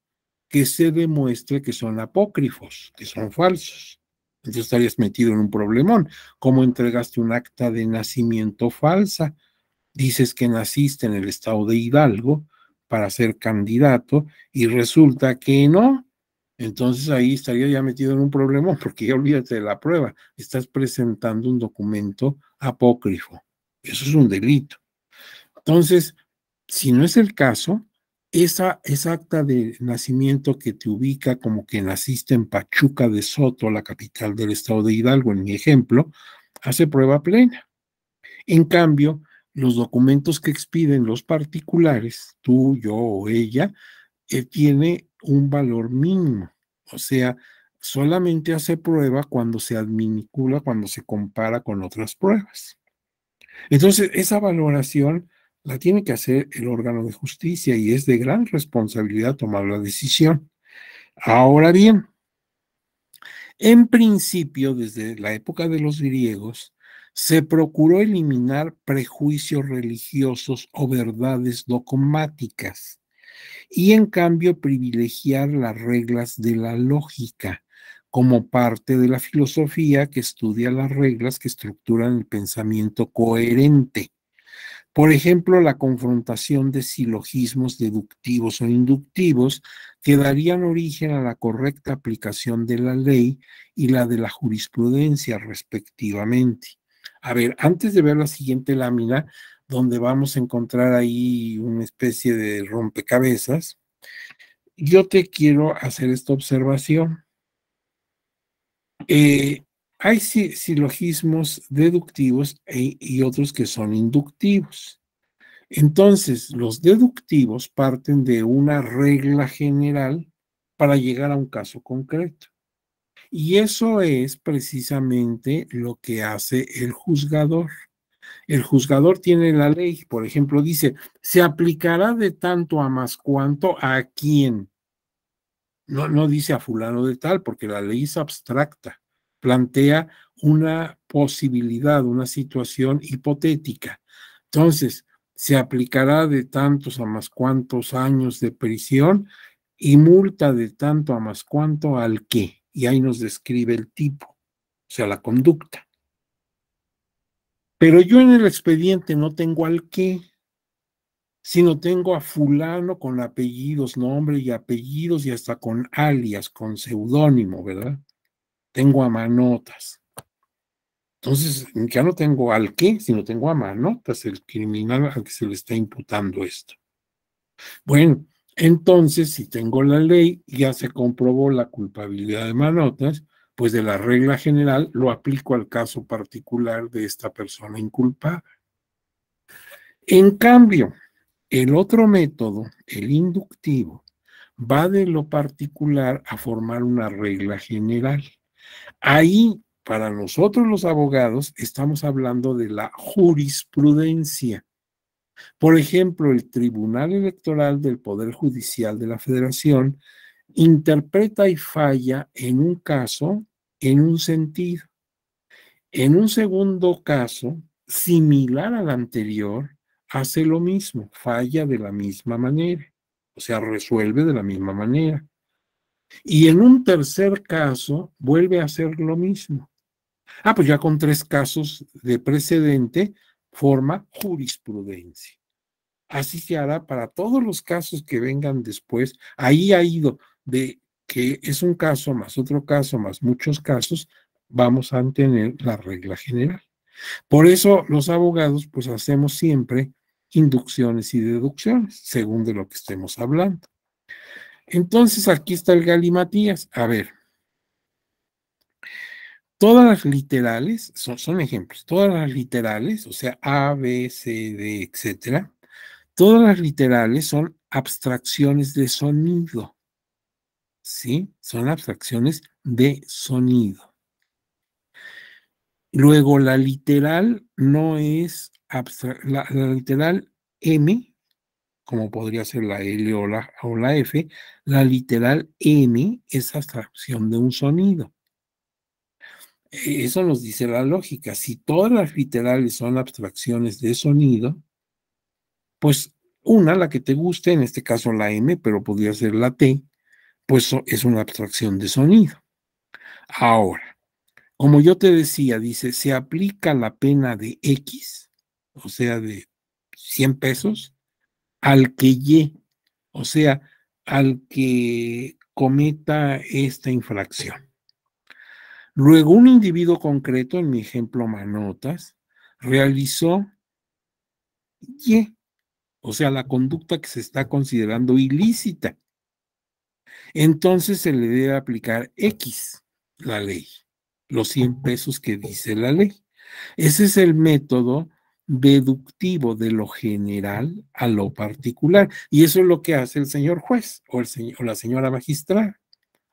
que se demuestre que son apócrifos, que son falsos. Entonces estarías metido en un problemón. ¿Cómo entregaste un acta de nacimiento falsa? Dices que naciste en el estado de Hidalgo para ser candidato y resulta que no. Entonces ahí estaría ya metido en un problema porque ya olvídate de la prueba. Estás presentando un documento apócrifo. Eso es un delito. Entonces, si no es el caso, esa acta de nacimiento que te ubica como que naciste en Pachuca de Soto, la capital del estado de Hidalgo, en mi ejemplo, hace prueba plena. En cambio, los documentos que expiden los particulares, tú, yo o ella, tiene un valor mínimo. O sea, solamente hace prueba cuando se adminicula, cuando se compara con otras pruebas. Entonces, esa valoración la tiene que hacer el órgano de justicia y es de gran responsabilidad tomar la decisión. Ahora bien, en principio, desde la época de los griegos, se procuró eliminar prejuicios religiosos o verdades dogmáticas y en cambio privilegiar las reglas de la lógica como parte de la filosofía que estudia las reglas que estructuran el pensamiento coherente. Por ejemplo, la confrontación de silogismos deductivos o inductivos que darían origen a la correcta aplicación de la ley y la de la jurisprudencia, respectivamente. A ver, antes de ver la siguiente lámina, donde vamos a encontrar ahí una especie de rompecabezas. Yo te quiero hacer esta observación. Hay silogismos deductivos y otros que son inductivos. Entonces, los deductivos parten de una regla general para llegar a un caso concreto. Y eso es precisamente lo que hace el juzgador. El juzgador tiene la ley, por ejemplo, dice, se aplicará de tanto a más cuanto a quién. No dice a fulano de tal, porque la ley es abstracta, plantea una posibilidad, una situación hipotética. Entonces, se aplicará de tantos a más cuantos años de prisión y multa de tanto a más cuanto al qué. Y ahí nos describe el tipo, o sea, la conducta. Pero yo en el expediente no tengo al qué, sino tengo a fulano con apellidos, nombre y apellidos y hasta con alias, con seudónimo, ¿verdad? Tengo a Manotas. Entonces, ya no tengo al qué, sino tengo a Manotas, el criminal al que se le está imputando esto. Bueno, entonces, si tengo la ley, ya se comprobó la culpabilidad de Manotas, pues de la regla general lo aplico al caso particular de esta persona inculpada. En cambio, el otro método, el inductivo, va de lo particular a formar una regla general. Ahí, para nosotros los abogados, estamos hablando de la jurisprudencia. Por ejemplo, el Tribunal Electoral del Poder Judicial de la Federación interpreta y falla en un caso en un sentido. En un segundo caso, similar al anterior, hace lo mismo, falla de la misma manera, o sea, resuelve de la misma manera. Y en un tercer caso, vuelve a hacer lo mismo. Pues ya con 3 casos de precedente, forma jurisprudencia. Así se hará para todos los casos que vengan después. Ahí ha ido de que es un caso más otro caso más muchos casos, vamos a tener la regla general. Por eso los abogados pues hacemos siempre inducciones y deducciones, según de lo que estemos hablando. Entonces aquí está el galimatías. A ver, todas las literales, son ejemplos, todas las literales, o sea, A, B, C, D, etcétera, todas las literales son abstracciones de sonido, ¿sí? Son abstracciones de sonido. Luego, la literal no es la literal M, como podría ser la L o la F, la literal M es abstracción de un sonido. Eso nos dice la lógica. Si todas las literales son abstracciones de sonido, pues una, la que te guste, en este caso la M, pero podría ser la T, pues es una abstracción de sonido. Ahora, como yo te decía, dice, se aplica la pena de X, o sea, de 100 pesos, al que Y, o sea, al que cometa esta infracción. Luego, un individuo concreto, en mi ejemplo Manotas, realizó Y, o sea, la conducta que se está considerando ilícita. Entonces se le debe aplicar X, la ley, los 100 pesos que dice la ley. Ese es el método deductivo de lo general a lo particular. Y eso es lo que hace el señor juez o la señora magistrada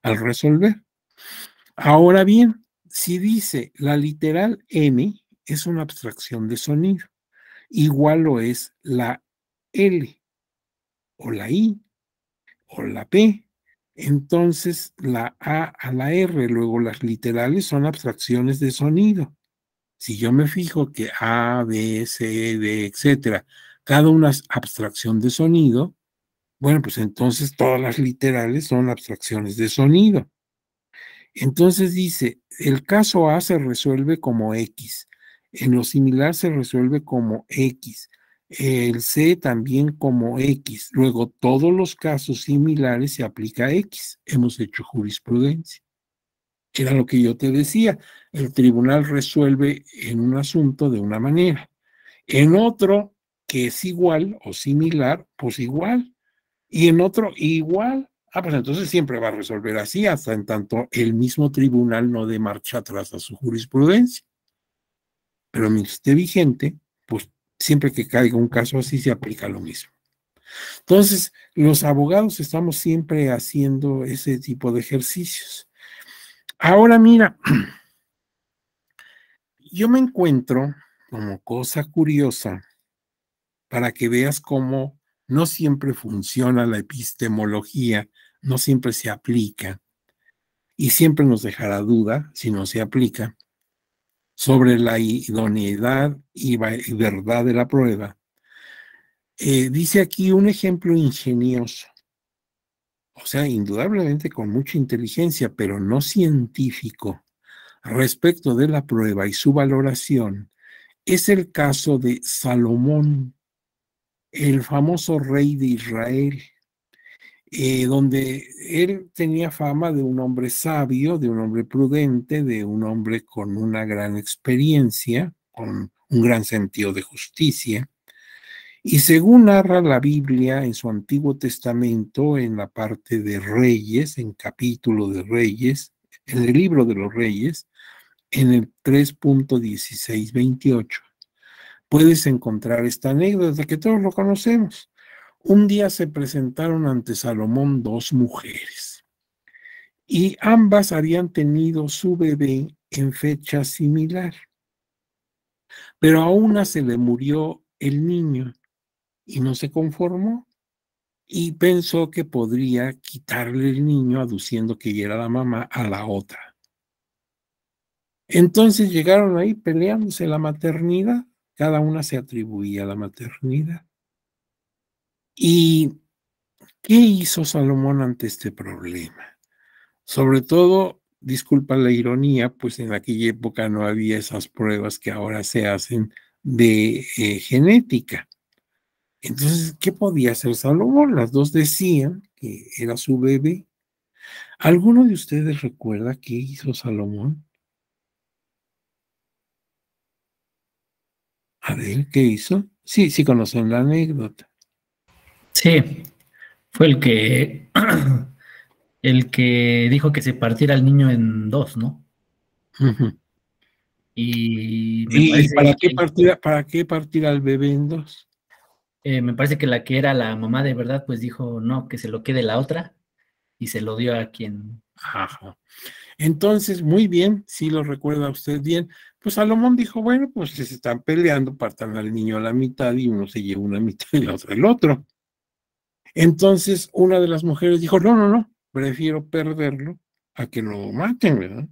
al resolver. Ahora bien, si dice la literal M es una abstracción de sonido, igual lo es la L o la I o la P. Entonces la A a la R, luego las literales son abstracciones de sonido. Si yo me fijo que A, B, C, D, etcétera, cada una es abstracción de sonido, bueno, pues entonces todas las literales son abstracciones de sonido. Entonces dice, el caso A se resuelve como X, en lo similar se resuelve como X, el C también como X, luego todos los casos similares se aplica X. Hemos hecho jurisprudencia. Era lo que yo te decía, el tribunal resuelve en un asunto de una manera, en otro que es igual o similar, pues igual. Y en otro, igual. Ah, pues entonces siempre va a resolver así, hasta en tanto el mismo tribunal no dé marcha atrás a su jurisprudencia. Pero mientras esté vigente, pues siempre que caiga un caso así se aplica lo mismo. Entonces, los abogados estamos siempre haciendo ese tipo de ejercicios. Ahora mira, yo me encuentro como cosa curiosa para que veas cómo no siempre funciona la epistemología, no siempre se aplica y siempre nos dejará duda si no se aplica sobre la idoneidad y verdad de la prueba. Dice aquí un ejemplo ingenioso, o sea, indudablemente con mucha inteligencia, pero no científico, respecto de la prueba y su valoración, es el caso de Salomón, el famoso rey de Israel, donde él tenía fama de un hombre sabio, de un hombre prudente, de un hombre con una gran experiencia, con un gran sentido de justicia. Y según narra la Biblia en su Antiguo Testamento, en la parte de Reyes, en capítulo de Reyes, en el libro de los Reyes, en el 3.1628, puedes encontrar esta anécdota que todos lo conocemos. Un día se presentaron ante Salomón dos mujeres y ambas habían tenido su bebé en fecha similar, pero a una se le murió el niño y no se conformó y pensó que podría quitarle el niño aduciendo que ella era la mamá a la otra. Entonces llegaron ahí peleándose la maternidad, cada una se atribuía la maternidad. ¿Y qué hizo Salomón ante este problema? Sobre todo, disculpa la ironía, pues en aquella época no había esas pruebas que ahora se hacen de genética. Entonces, ¿qué podía hacer Salomón? Las dos decían que era su bebé. ¿Alguno de ustedes recuerda qué hizo Salomón? A ver, ¿qué hizo? Sí, sí conocen la anécdota. Sí, fue el que dijo que se partiera el niño en dos, ¿no? Ujú. Y ¿Y para qué partir al bebé en dos? me parece que la que era la mamá de verdad, pues dijo no, que se lo quede la otra y se lo dio a quien. Ajá. Entonces, muy bien, si lo recuerda usted bien, pues Salomón dijo, bueno, pues si se están peleando, partan al niño a la mitad y uno se lleva una mitad y la otra el otro. Entonces, una de las mujeres dijo, no, no, no, prefiero perderlo a que lo maten, ¿verdad?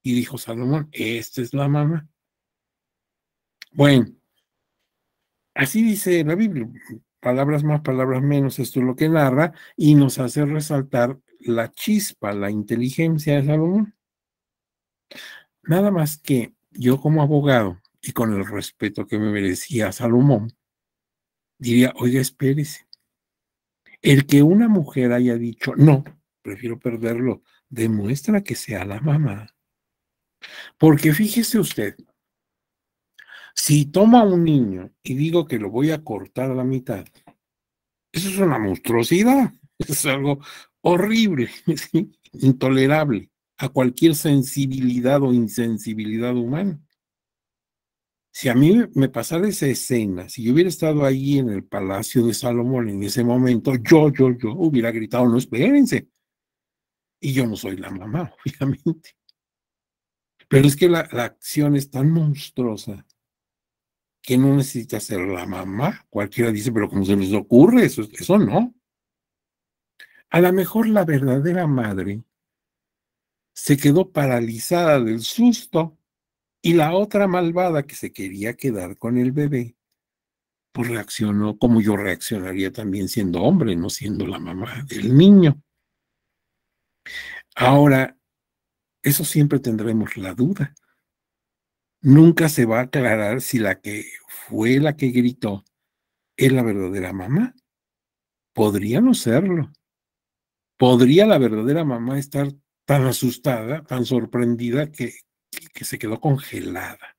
Y dijo Salomón, esta es la mamá. Bueno, así dice la Biblia, palabras más, palabras menos, esto es lo que narra y nos hace resaltar la chispa, la inteligencia de Salomón. Nada más que yo como abogado y con el respeto que me merecía Salomón, diría, oiga, espérese, el que una mujer haya dicho, no, prefiero perderlo, demuestra que sea la mamá. Porque fíjese usted, si toma un niño y digo que lo voy a cortar a la mitad, eso es una monstruosidad, es algo horrible, ¿sí? Intolerable a cualquier sensibilidad o insensibilidad humana. Si a mí me pasara esa escena, si yo hubiera estado ahí en el palacio de Salomón en ese momento, yo hubiera gritado, no, espérense. Y yo no soy la mamá, obviamente. Pero es que la acción es tan monstruosa que no necesita ser la mamá. Cualquiera dice, pero ¿cómo se les ocurre? Eso no. A lo mejor la verdadera madre se quedó paralizada del susto y la otra malvada que se quería quedar con el bebé pues reaccionó como yo reaccionaría también siendo hombre, no siendo la mamá del niño. Ahora, eso siempre tendremos la duda. Nunca se va a aclarar si la que fue la que gritó es la verdadera mamá. Podría no serlo. Podría la verdadera mamá estar tan asustada, tan sorprendida que se quedó congelada.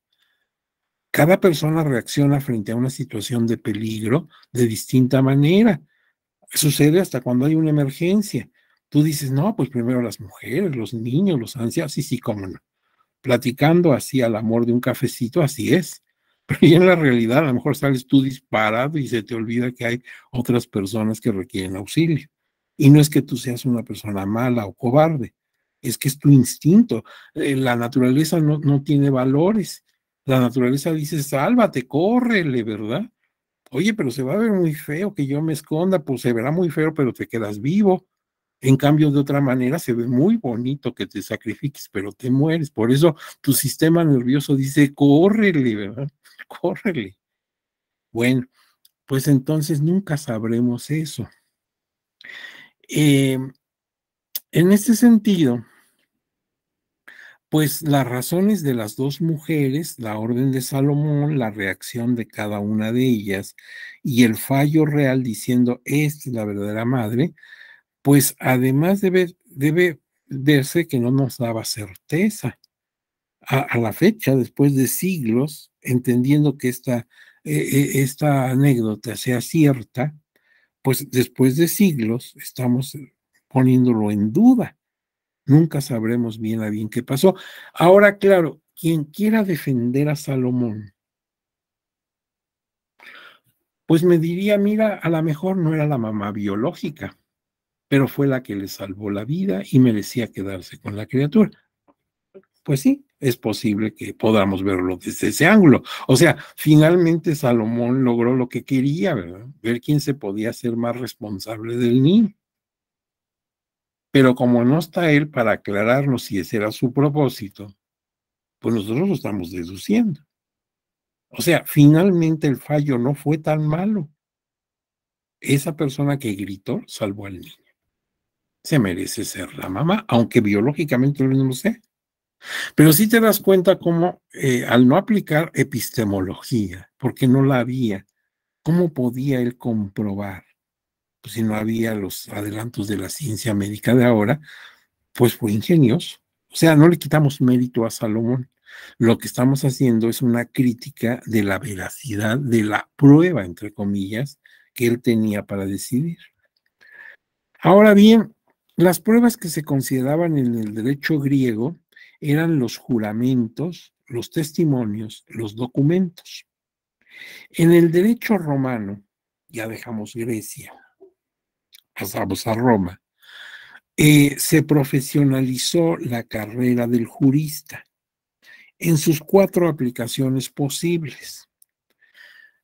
Cada persona reacciona frente a una situación de peligro de distinta manera. Sucede hasta cuando hay una emergencia. Tú dices, no, pues primero las mujeres, los niños, los ancianos, sí, sí, cómo no. Platicando así al amor de un cafecito, así es. Pero y en la realidad a lo mejor sales tú disparado y se te olvida que hay otras personas que requieren auxilio. Y no es que tú seas una persona mala o cobarde, es que es tu instinto. La naturaleza no tiene valores. La naturaleza dice, sálvate, córrele, ¿verdad? Oye, pero se va a ver muy feo que yo me esconda, pues se verá muy feo, pero te quedas vivo. En cambio, de otra manera, se ve muy bonito que te sacrifiques, pero te mueres. Por eso tu sistema nervioso dice, córrele, ¿verdad? Córrele. Bueno, pues entonces nunca sabremos eso. Eh, en este sentido, pues las razones de las dos mujeres, la orden de Salomón, la reacción de cada una de ellas y el fallo real diciendo, esta es la verdadera madre, pues además debe verse que no nos daba certeza. A la fecha, después de siglos, entendiendo que esta anécdota sea cierta, pues después de siglos estamos poniéndolo en duda. Nunca sabremos bien a bien qué pasó. Ahora, claro, quien quiera defender a Salomón, pues me diría, mira, a lo mejor no era la mamá biológica, pero fue la que le salvó la vida y merecía quedarse con la criatura. Pues sí, es posible que podamos verlo desde ese ángulo. O sea, finalmente Salomón logró lo que quería, ¿verdad? Ver quién se podía ser más responsable del niño. Pero como no está él para aclararnos si ese era su propósito, pues nosotros lo estamos deduciendo. O sea, finalmente el fallo no fue tan malo. Esa persona que gritó salvó al niño. Se merece ser la mamá, aunque biológicamente no lo sé. Pero sí te das cuenta cómo al no aplicar epistemología, porque no la había, ¿cómo podía él comprobar? Pues si no había los adelantos de la ciencia médica de ahora, pues fue ingenioso. O sea, no le quitamos mérito a Salomón. Lo que estamos haciendo es una crítica de la veracidad de la prueba, entre comillas, que él tenía para decidir. Ahora bien, las pruebas que se consideraban en el derecho griego eran los juramentos, los testimonios, los documentos. En el derecho romano, ya dejamos Grecia, pasamos a Roma, se profesionalizó la carrera del jurista en sus 4 aplicaciones posibles.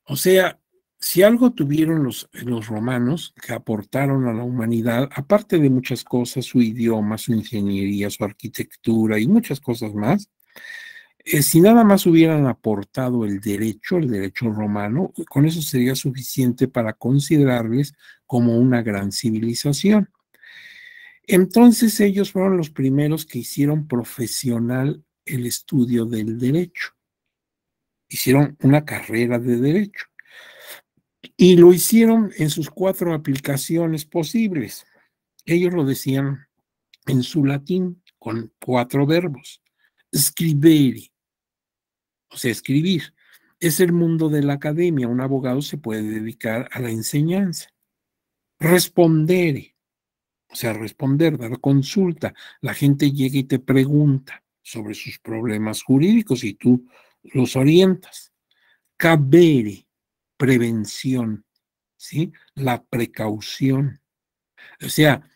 O sea, si algo tuvieron los romanos que aportaron a la humanidad, aparte de muchas cosas, su idioma, su ingeniería, su arquitectura y muchas cosas más, si nada más hubieran aportado el derecho romano, con eso sería suficiente para considerarles como una gran civilización. Entonces ellos fueron los primeros que hicieron profesional el estudio del derecho. Hicieron una carrera de derecho. Y lo hicieron en sus 4 aplicaciones posibles. Ellos lo decían en su latín con 4 verbos. Scribere, o sea, escribir. Es el mundo de la academia. Un abogado se puede dedicar a la enseñanza. Respondere, o sea, responder, dar consulta. La gente llega y te pregunta sobre sus problemas jurídicos y tú los orientas. Cabere, prevención, ¿sí? La precaución. O sea,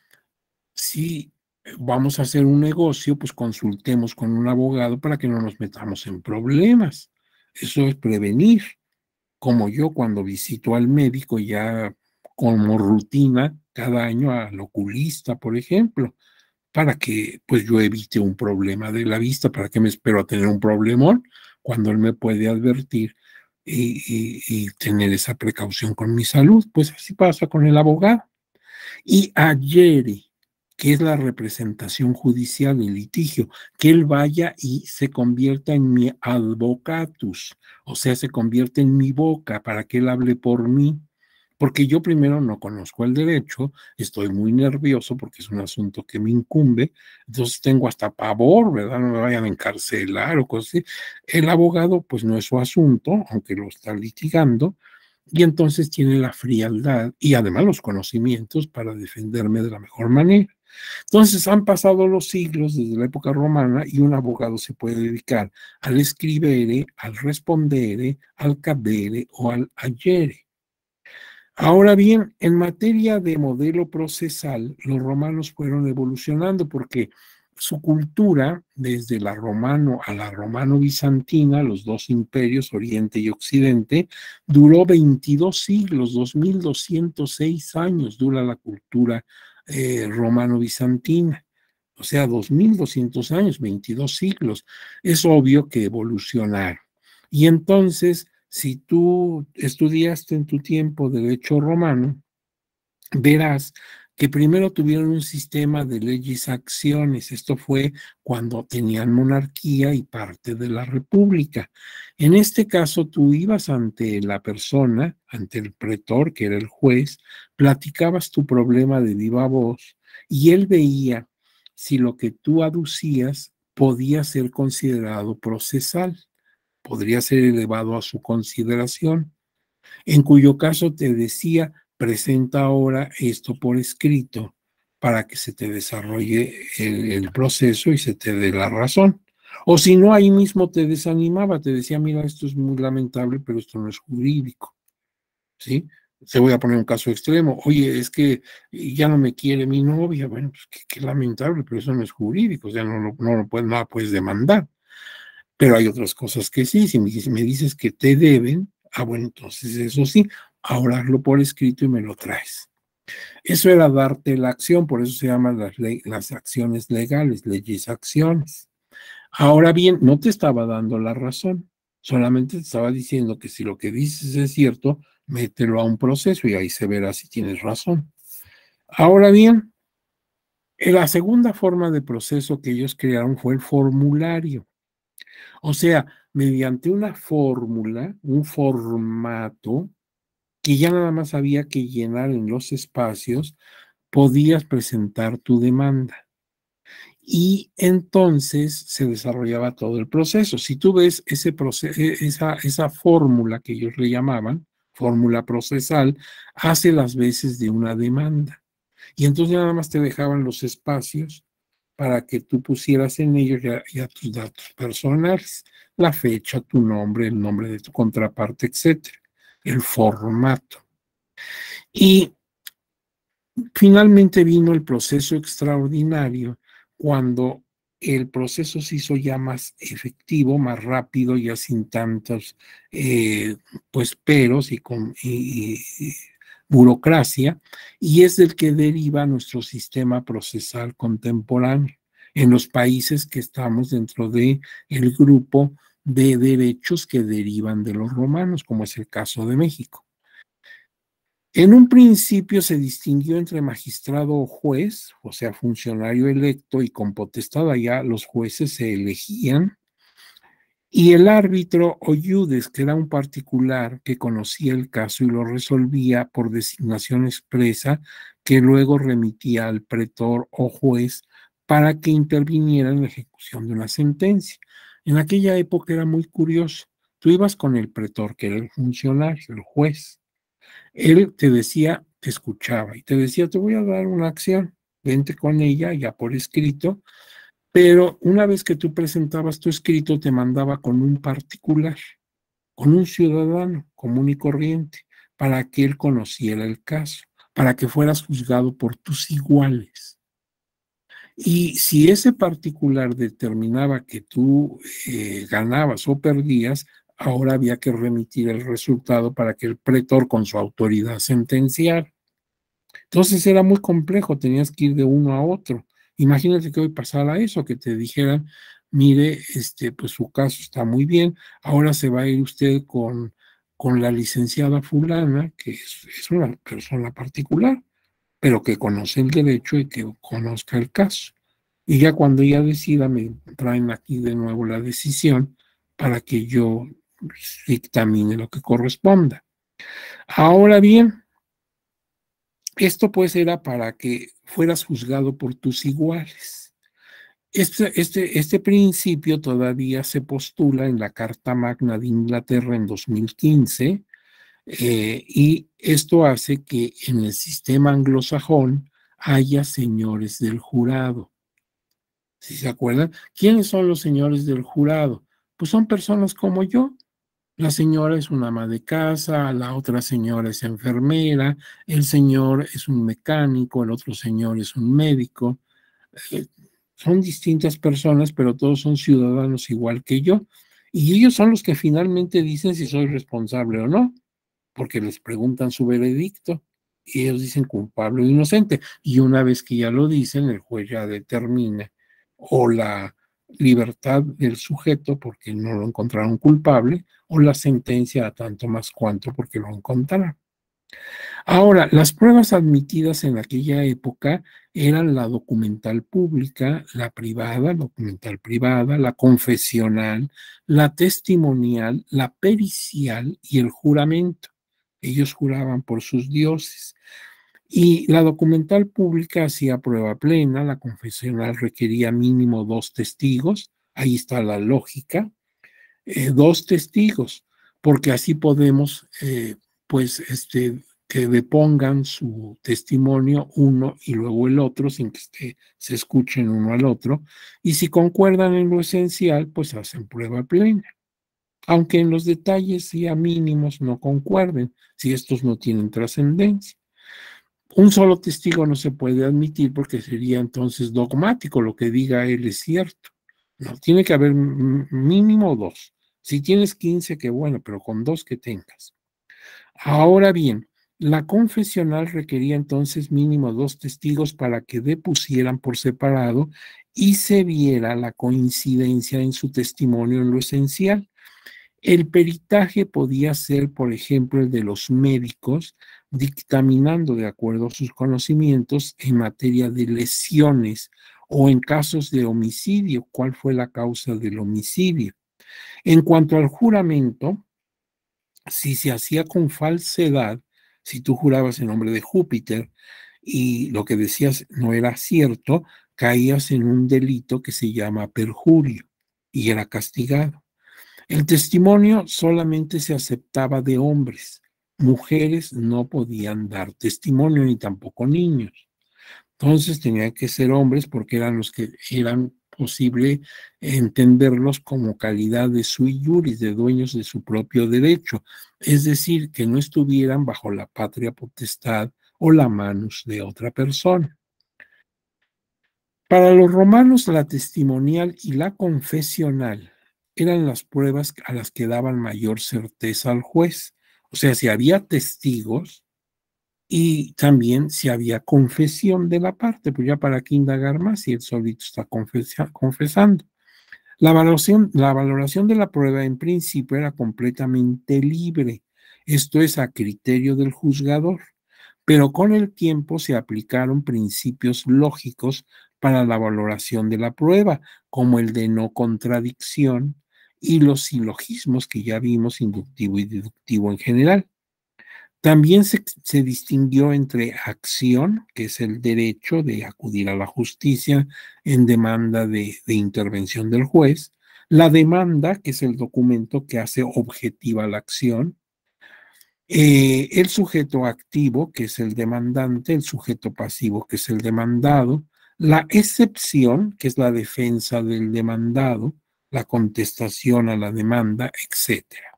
si vamos a hacer un negocio, pues consultemos con un abogado para que no nos metamos en problemas. Eso es prevenir. Como yo cuando visito al médico ya como rutina cada año al oculista, por ejemplo, para que pues yo evite un problema de la vista, para que me espero a tener un problemón cuando él me puede advertir y tener esa precaución con mi salud. Pues así pasa con el abogado. Y ayere, que es la representación judicial del litigio, que él vaya y se convierta en mi advocatus, o sea, se convierte en mi boca para que él hable por mí, porque yo primero no conozco el derecho, estoy muy nervioso porque es un asunto que me incumbe, entonces tengo hasta pavor, ¿verdad? No me vayan a encarcelar o cosas así. El abogado, pues no es su asunto, aunque lo está litigando, y entonces tiene la frialdad y además los conocimientos para defenderme de la mejor manera. Entonces han pasado los siglos desde la época romana y un abogado se puede dedicar al escribere, al respondere, al cadere o al agere. Ahora bien, en materia de modelo procesal, los romanos fueron evolucionando porque su cultura, desde la romano a la romano-bizantina, los dos imperios, Oriente y Occidente, duró 22 siglos, 2206 años dura la cultura romano-bizantina. O sea, 2200 años, 22 siglos. Es obvio que evolucionaron. Y entonces, si tú estudiaste en tu tiempo derecho romano, verás que primero tuvieron un sistema de leyes acciones. Esto fue cuando tenían monarquía y parte de la república. En este caso, tú ibas ante la persona, ante el pretor, que era el juez, platicabas tu problema de viva voz y él veía si lo que tú aducías podía ser considerado procesal, podría ser elevado a su consideración, en cuyo caso te decía, presenta ahora esto por escrito para que se te desarrolle el proceso y se te dé la razón. O si no, ahí mismo te desanimaba, te decía, mira, esto es muy lamentable, pero esto no es jurídico, ¿sí? Te voy a poner un caso extremo. Oye, es que ya no me quiere mi novia. Bueno, pues qué lamentable, pero eso no es jurídico, o sea, no la puedes demandar. Pero hay otras cosas que sí, si me dices que te deben, bueno, entonces eso sí, ahora hazlo por escrito y me lo traes. Eso era darte la acción, por eso se llaman las acciones legales, leyes acciones. Ahora bien, no te estaba dando la razón, solamente te estaba diciendo que si lo que dices es cierto, mételo a un proceso y ahí se verá si tienes razón. Ahora bien, la segunda forma de proceso que ellos crearon fue el formulario. O sea, mediante una fórmula, un formato, que ya nada más había que llenar en los espacios, podías presentar tu demanda. Y entonces se desarrollaba todo el proceso. Si tú ves esa fórmula que ellos le llamaban, fórmula procesal, hace las veces de una demanda. Y entonces nada más te dejaban los espacios para que tú pusieras en ellos ya tus datos personales, la fecha, tu nombre, el nombre de tu contraparte, etcétera, el formato. Y finalmente vino el proceso extraordinario cuando el proceso se hizo ya más efectivo, más rápido, ya sin tantos pues peros y burocracia, y es del que deriva nuestro sistema procesal contemporáneo en los países que estamos dentro de el grupo de derechos que derivan de los romanos, como es el caso de México. En un principio se distinguió entre magistrado o juez, o sea, funcionario electo y con potestad allá los jueces se elegían, y el árbitro o iudes, que era un particular que conocía el caso y lo resolvía por designación expresa, que luego remitía al pretor o juez para que interviniera en la ejecución de una sentencia. En aquella época era muy curioso. Tú ibas con el pretor, que era el funcionario, el juez. Él te decía, te escuchaba y te decía, te voy a dar una acción, vente con ella ya por escrito, pero una vez que tú presentabas tu escrito, te mandaba con un particular, con un ciudadano común y corriente, para que él conociera el caso, para que fueras juzgado por tus iguales. Y si ese particular determinaba que tú ganabas o perdías, ahora había que remitir el resultado para que el pretor con su autoridad sentenciara. Entonces era muy complejo, tenías que ir de uno a otro. Imagínate que hoy pasara eso, que te dijeran, mire, pues su caso está muy bien, ahora se va a ir usted con la licenciada fulana, que es una persona particular, pero que conoce el derecho y que conozca el caso. Y ya cuando ella decida, me traen aquí de nuevo la decisión para que yo dictamine lo que corresponda. Ahora bien, Esto pues era para que fueras juzgado por tus iguales. Este principio todavía se postula en la Carta Magna de Inglaterra en 2015, y esto hace que en el sistema anglosajón haya señores del jurado. ¿Si se acuerdan? ¿Quiénes son los señores del jurado? Pues son personas como yo. La señora es una ama de casa, la otra señora es enfermera, el señor es un mecánico, el otro señor es un médico. Eh, Son distintas personas, pero todos son ciudadanos igual que yo. Y ellos son los que finalmente dicen si soy responsable o no, porque les preguntan su veredicto y ellos dicen culpable o inocente. Y una vez que ya lo dicen, el juez ya determina o la libertad del sujeto porque no lo encontraron culpable, o la sentencia a tanto más cuanto porque lo encontraron. Ahora, las pruebas admitidas en aquella época eran la documental pública, la privada, documental privada, la confesional, la testimonial, la pericial y el juramento. Ellos juraban por sus dioses. Y la documental pública hacía prueba plena, la confesional requería mínimo 2 testigos, ahí está la lógica, 2 testigos, porque así podemos, pues, que depongan su testimonio uno y luego el otro, sin que se escuchen uno al otro, y si concuerdan en lo esencial, pues hacen prueba plena, aunque en los detalles ya mínimos no concuerden, si estos no tienen trascendencia. Un solo testigo no se puede admitir porque sería entonces dogmático, lo que diga él es cierto. No, tiene que haber mínimo 2. Si tienes 15, qué bueno, pero con 2 que tengas. Ahora bien, la confesional requería entonces mínimo 2 testigos para que depusieran por separado y se viera la coincidencia en su testimonio en lo esencial. El peritaje podía ser, por ejemplo, el de los médicos, dictaminando de acuerdo a sus conocimientos en materia de lesiones o en casos de homicidio, cuál fue la causa del homicidio. En cuanto al juramento, si se hacía con falsedad, si tú jurabas en nombre de Júpiter y lo que decías no era cierto, caías en un delito que se llama perjurio y era castigado. El testimonio solamente se aceptaba de hombres. Mujeres no podían dar testimonio, ni tampoco niños. Entonces tenían que ser hombres porque eran los que eran posible entenderlos como calidad de sui juris, de dueños de su propio derecho. Es decir, que no estuvieran bajo la patria potestad o la manus de otra persona. Para los romanos, la testimonial y la confesional eran las pruebas a las que daban mayor certeza al juez. O sea, si había testigos y también si había confesión de la parte, pues ya para qué indagar más si él solito está confesando. La valoración de la prueba en principio era completamente libre, esto es a criterio del juzgador, pero con el tiempo se aplicaron principios lógicos para la valoración de la prueba, como el de no contradicción y los silogismos que ya vimos, inductivo y deductivo en general. También se distinguió entre acción, que es el derecho de acudir a la justicia en demanda de intervención del juez, la demanda, que es el documento que hace objetiva la acción, el sujeto activo, que es el demandante, el sujeto pasivo, que es el demandado, la excepción, que es la defensa del demandado, la contestación a la demanda, etcétera.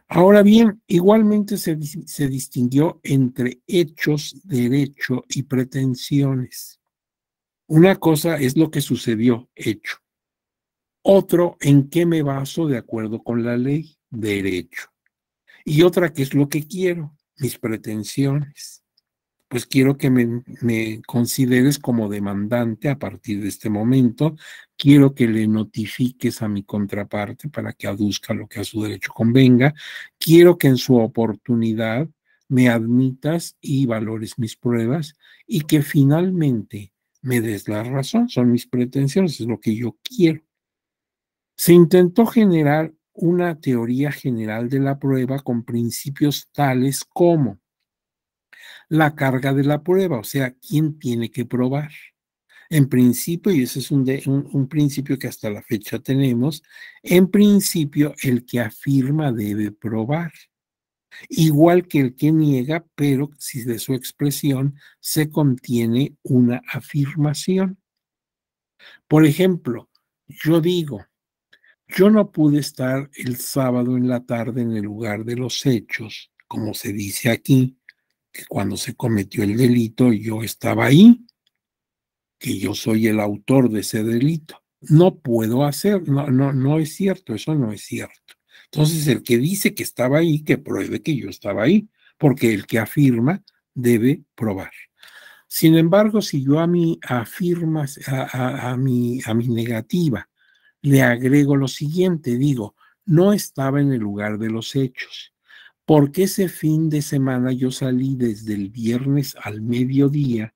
Ahora bien, igualmente se distinguió entre hechos, derecho y pretensiones. Una cosa es lo que sucedió, hecho. Otro, en qué me baso de acuerdo con la ley, derecho. Y otra, qué es lo que quiero, mis pretensiones. Pues quiero que me consideres como demandante a partir de este momento, quiero que le notifiques a mi contraparte para que aduzca lo que a su derecho convenga, quiero que en su oportunidad me admitas y valores mis pruebas y que finalmente me des la razón, son mis pretensiones, es lo que yo quiero. Se intentó generar una teoría general de la prueba con principios tales como la carga de la prueba, o sea, quién tiene que probar. En principio, y ese es un principio que hasta la fecha tenemos, en principio el que afirma debe probar, igual que el que niega, pero si de su expresión se contiene una afirmación. Por ejemplo, yo digo, yo no pude estar el sábado en la tarde en el lugar de los hechos, como se dice aquí, que cuando se cometió el delito yo estaba ahí, que yo soy el autor de ese delito. No puedo hacer, no es cierto, eso no es cierto. Entonces, el que dice que estaba ahí, que pruebe que yo estaba ahí, porque el que afirma debe probar. Sin embargo, si yo a mi afirmas, a mi negativa, le agrego lo siguiente, digo, no estaba en el lugar de los hechos, porque ese fin de semana yo salí desde el viernes al mediodía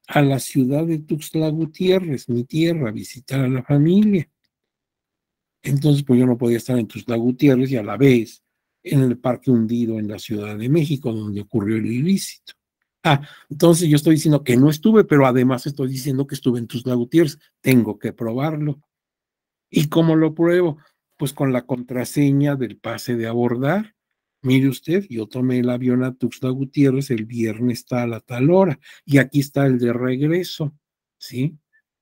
a la ciudad de Tuxtla Gutiérrez, mi tierra, a visitar a la familia. Entonces, pues yo no podía estar en Tuxtla Gutiérrez y a la vez en el Parque Hundido en la Ciudad de México, donde ocurrió el ilícito. Entonces yo estoy diciendo que no estuve, pero además estoy diciendo que estuve en Tuxtla Gutiérrez. Tengo que probarlo. ¿Y cómo lo pruebo? Pues con la contraseña del pase de abordar. Mire usted, yo tomé el avión a Tuxtla Gutiérrez el viernes tal a tal hora y aquí está el de regreso, ¿sí?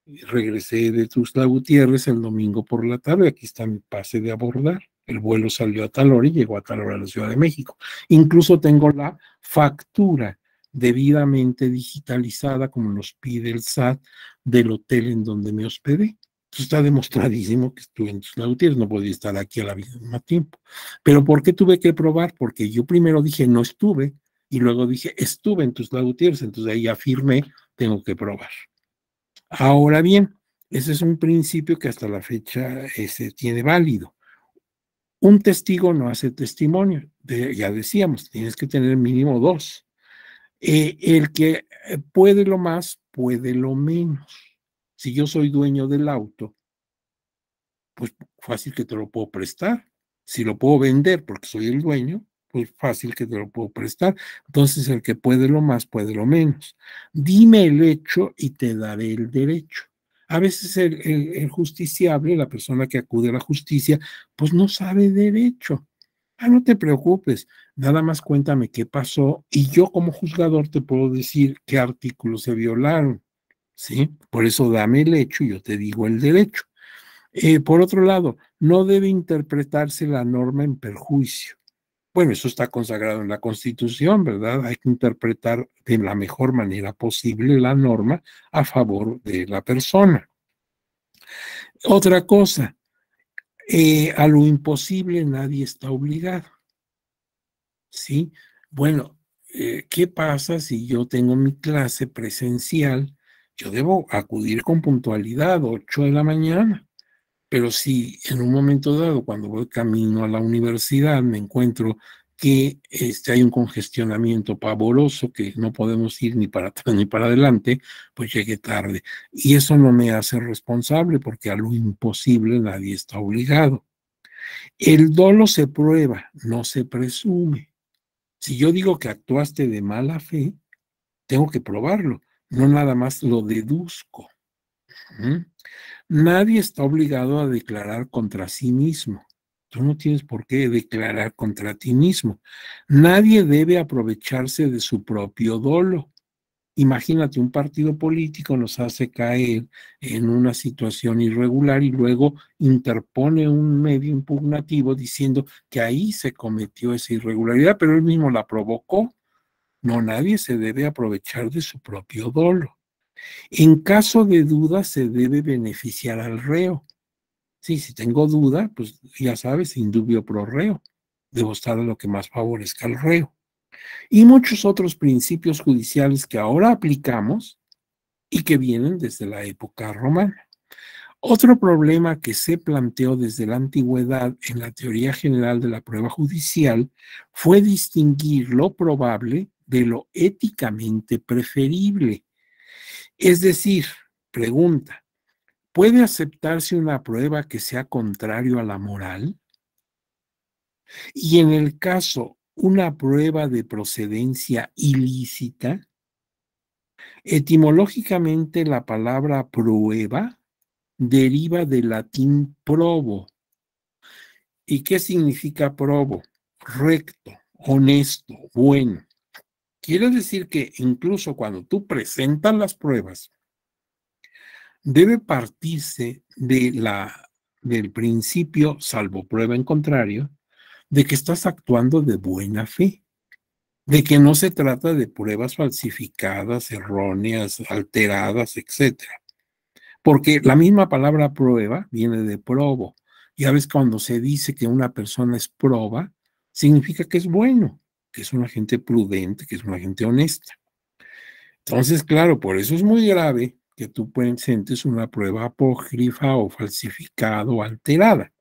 Regresé de Tuxtla Gutiérrez el domingo por la tarde, aquí está mi pase de abordar. El vuelo salió a tal hora y llegó a tal hora a la Ciudad de México. Incluso tengo la factura debidamente digitalizada, como nos pide el SAT, del hotel en donde me hospedé. Está demostradísimo que estuve en Tuxtla Gutiérrez, no podía estar aquí al mismo tiempo. Pero ¿por qué tuve que probar? Porque yo primero dije no estuve y luego dije estuve en Tuxtla Gutiérrez, entonces ahí afirmé, tengo que probar. Ahora bien, ese es un principio que hasta la fecha se tiene válido. Un testigo no hace testimonio, ya decíamos, tienes que tener mínimo dos. El que puede lo más, puede lo menos. Si yo soy dueño del auto, pues fácil que te lo puedo prestar. Si lo puedo vender porque soy el dueño, pues fácil que te lo puedo prestar. Entonces el que puede lo más, puede lo menos. Dime el hecho y te daré el derecho. A veces el justiciable, la persona que acude a la justicia, pues no sabe derecho. No te preocupes, nada más cuéntame qué pasó y yo como juzgador te puedo decir qué artículos se violaron, ¿sí? Por eso dame el hecho y yo te digo el derecho. Por otro lado, no debe interpretarse la norma en perjuicio. Bueno, eso está consagrado en la Constitución, ¿verdad? Hay que interpretar de la mejor manera posible la norma a favor de la persona. Otra cosa, a lo imposible nadie está obligado, ¿sí? Bueno, ¿qué pasa si yo tengo mi clase presencial? Yo debo acudir con puntualidad, 8 de la mañana. Pero si en un momento dado, cuando voy camino a la universidad, me encuentro que hay un congestionamiento pavoroso, que no podemos ir ni para atrás ni para adelante, pues llegué tarde. Y eso no me hace responsable porque a lo imposible nadie está obligado. El dolo se prueba, no se presume. Si yo digo que actuaste de mala fe, tengo que probarlo, no nada más lo deduzco. ¿Mm? Nadie está obligado a declarar contra sí mismo. Tú no tienes por qué declarar contra ti mismo. Nadie debe aprovecharse de su propio dolo. Imagínate, un partido político nos hace caer en una situación irregular y luego interpone un medio impugnativo diciendo que ahí se cometió esa irregularidad, pero él mismo la provocó. No, nadie se debe aprovechar de su propio dolo. En caso de duda, se debe beneficiar al reo. Sí, si tengo duda, pues ya sabes, in dubio pro reo. Debo estar en lo que más favorezca al reo. Y muchos otros principios judiciales que ahora aplicamos y que vienen desde la época romana. Otro problema que se planteó desde la antigüedad en la teoría general de la prueba judicial fue distinguir lo probable de lo éticamente preferible. Es decir, pregunta, ¿puede aceptarse una prueba que sea contrario a la moral? Y en el caso una prueba de procedencia ilícita? Etimológicamente, la palabra prueba deriva del latín probo. ¿Y qué significa probo? Recto, honesto, bueno. Quiere decir que incluso cuando tú presentas las pruebas, debe partirse del principio, salvo prueba en contrario, de que estás actuando de buena fe, de que no se trata de pruebas falsificadas, erróneas, alteradas, etcétera. Porque la misma palabra prueba viene de probo. Ya ves, cuando se dice que una persona es proba, significa que es bueno, que es una gente prudente, que es una gente honesta. Entonces, claro, por eso es muy grave que tú presentes una prueba apócrifa o falsificada o alterada.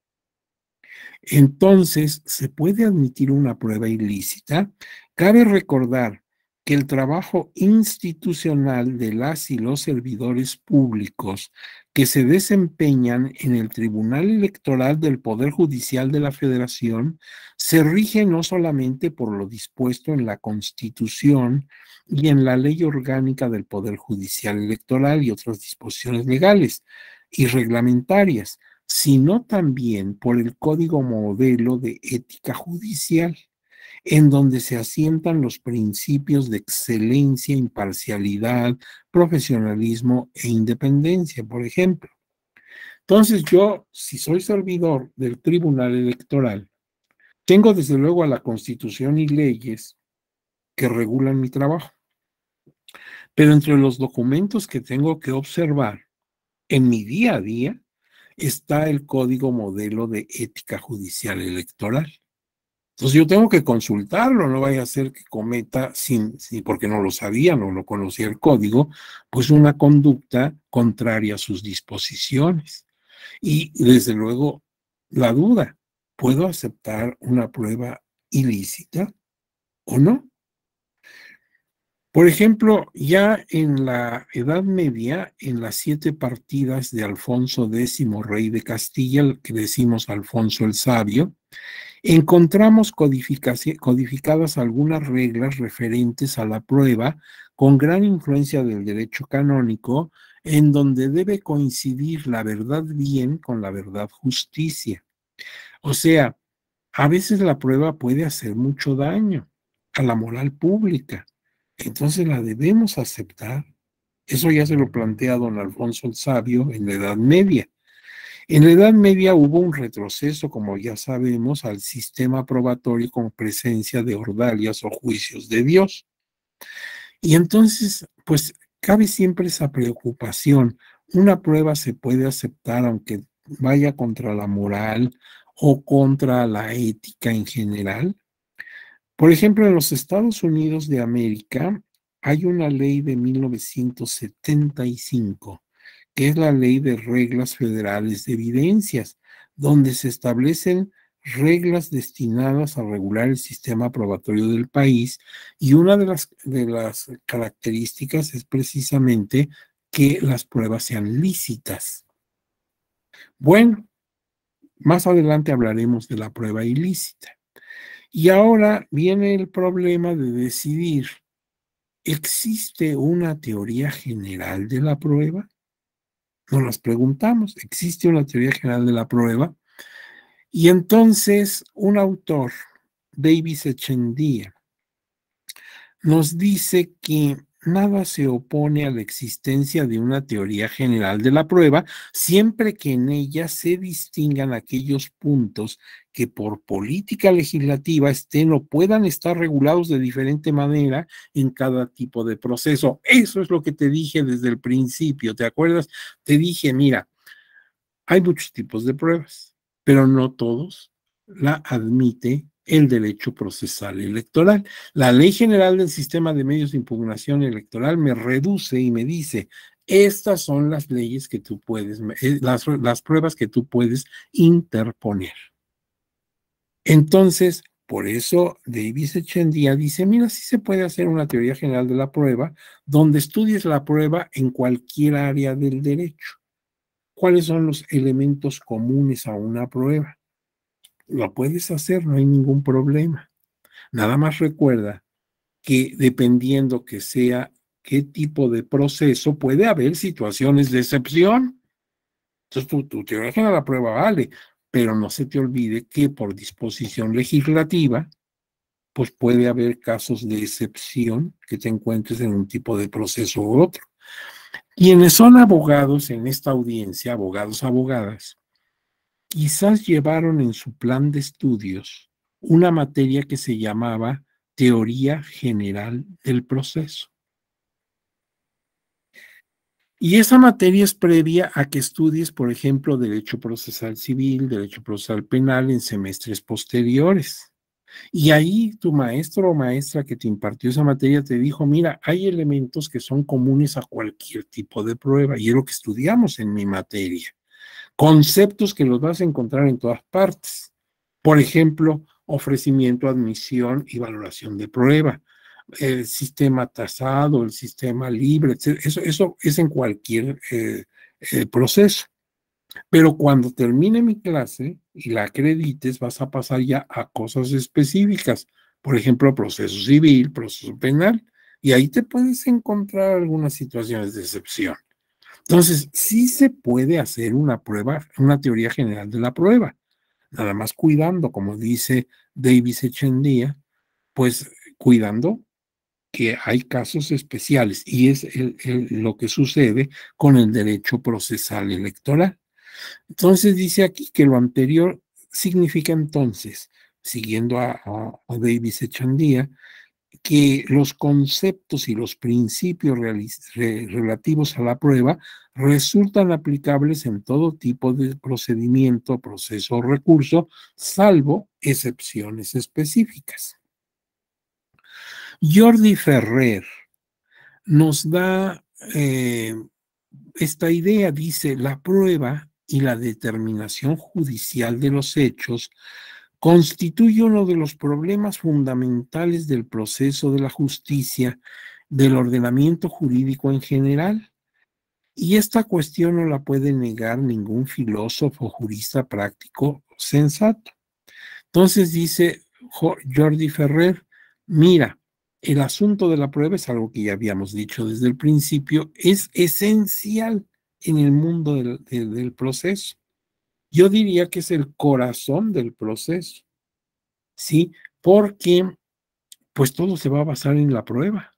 Entonces, ¿se puede admitir una prueba ilícita? Cabe recordar que el trabajo institucional de las y los servidores públicos que se desempeñan en el Tribunal Electoral del Poder Judicial de la Federación se rige no solamente por lo dispuesto en la Constitución y en la Ley Orgánica del Poder Judicial Electoral y otras disposiciones legales y reglamentarias, sino también por el Código Modelo de Ética Judicial, en donde se asientan los principios de excelencia, imparcialidad, profesionalismo e independencia, por ejemplo. Entonces yo, si soy servidor del Tribunal Electoral, tengo desde luego a la Constitución y leyes que regulan mi trabajo, pero entre los documentos que tengo que observar en mi día a día está el Código Modelo de Ética Judicial Electoral. Entonces yo tengo que consultarlo, no vaya a ser que cometa, porque no lo sabía, no lo conocía el código, pues una conducta contraria a sus disposiciones. Y desde luego, la duda, ¿puedo aceptar una prueba ilícita o no? Por ejemplo, ya en la Edad Media, en las 7 partidas de Alfonso X, rey de Castilla, el que decimos Alfonso el Sabio, encontramos codificadas algunas reglas referentes a la prueba con gran influencia del derecho canónico, en donde debe coincidir la verdad bien con la verdad justicia. O sea, a veces la prueba puede hacer mucho daño a la moral pública, entonces la debemos aceptar. Eso ya se lo plantea don Alfonso el Sabio en la Edad Media. En la Edad Media hubo un retroceso, como ya sabemos, al sistema probatorio con presencia de ordalias o juicios de Dios. Y entonces, pues cabe siempre esa preocupación. Una prueba se puede aceptar aunque vaya contra la moral o contra la ética en general. Por ejemplo, en los Estados Unidos de América hay una ley de 1975 que es la Ley de Reglas Federales de Evidencias, donde se establecen reglas destinadas a regular el sistema probatorio del país, y una de las características es precisamente que las pruebas sean lícitas. Bueno, más adelante hablaremos de la prueba ilícita. Y ahora viene el problema de decidir, ¿existe una teoría general de la prueba? Nos las preguntamos, ¿existe una teoría general de la prueba? Y entonces un autor, Davis Echendía, nos dice que nada se opone a la existencia de una teoría general de la prueba, siempre que en ella se distingan aquellos puntos que por política legislativa estén o puedan estar regulados de diferente manera en cada tipo de proceso. Eso es lo que te dije desde el principio, ¿te acuerdas? Te dije, mira, hay muchos tipos de pruebas, pero no todos la admite el derecho procesal electoral. La Ley General del Sistema de Medios de Impugnación Electoral me reduce y me dice, estas son las leyes que tú puedes, las pruebas que tú puedes interponer. Entonces, por eso Davis Echendía dice, mira, sí se puede hacer una teoría general de la prueba donde estudies la prueba en cualquier área del derecho. ¿Cuáles son los elementos comunes a una prueba? Lo puedes hacer, no hay ningún problema. Nada más recuerda que dependiendo que sea qué tipo de proceso, puede haber situaciones de excepción. Entonces, tu teoría general de la prueba vale, pero no se te olvide que por disposición legislativa, pues puede haber casos de excepción que te encuentres en un tipo de proceso u otro. Quienes son abogados en esta audiencia, abogados, abogadas, quizás llevaron en su plan de estudios una materia que se llamaba Teoría General del Proceso. Y esa materia es previa a que estudies, por ejemplo, Derecho Procesal Civil, Derecho Procesal Penal en semestres posteriores. Y ahí tu maestro o maestra que te impartió esa materia te dijo, mira, hay elementos que son comunes a cualquier tipo de prueba, y es lo que estudiamos en mi materia. Conceptos que los vas a encontrar en todas partes. Por ejemplo, ofrecimiento, admisión y valoración de prueba, el sistema tasado, el sistema libre, etc. Eso es en cualquier proceso. Pero cuando termine mi clase y la acredites, vas a pasar ya a cosas específicas. Por ejemplo, proceso civil, proceso penal. Y ahí te puedes encontrar algunas situaciones de excepción. Entonces, sí se puede hacer una prueba, una teoría general de la prueba. Nada más cuidando, como dice Davis Echendía, pues cuidando que hay casos especiales y es lo que sucede con el derecho procesal electoral. Entonces dice aquí que lo anterior significa entonces, siguiendo a Davis Echandía, que los conceptos y los principios relativos a la prueba resultan aplicables en todo tipo de procedimiento, proceso o recurso, salvo excepciones específicas. Jordi Ferrer nos da esta idea, dice, la prueba y la determinación judicial de los hechos constituye uno de los problemas fundamentales del proceso de la justicia, del ordenamiento jurídico en general, y esta cuestión no la puede negar ningún filósofo o jurista práctico sensato. Entonces dice Jordi Ferrer, mira, el asunto de la prueba es algo que ya habíamos dicho desde el principio, es esencial en el mundo del proceso. Yo diría que es el corazón del proceso, ¿sí? Porque pues todo se va a basar en la prueba.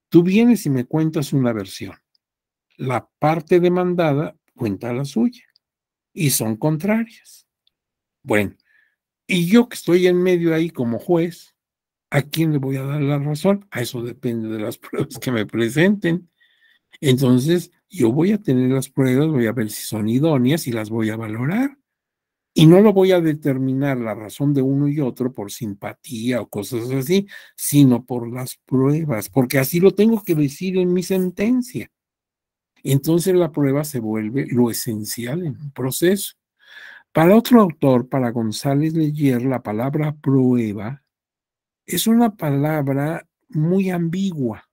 Tú vienes y me cuentas una versión. La parte demandada cuenta la suya y son contrarias. Bueno, y yo que estoy en medio ahí como juez, ¿a quién le voy a dar la razón? A eso depende de las pruebas que me presenten. Entonces, yo voy a tener las pruebas, voy a ver si son idóneas y las voy a valorar. Y no lo voy a determinar la razón de uno y otro por simpatía o cosas así, sino por las pruebas, porque así lo tengo que decir en mi sentencia. Entonces la prueba se vuelve lo esencial en un proceso. Para otro autor, para González Leyer, la palabra prueba es una palabra muy ambigua,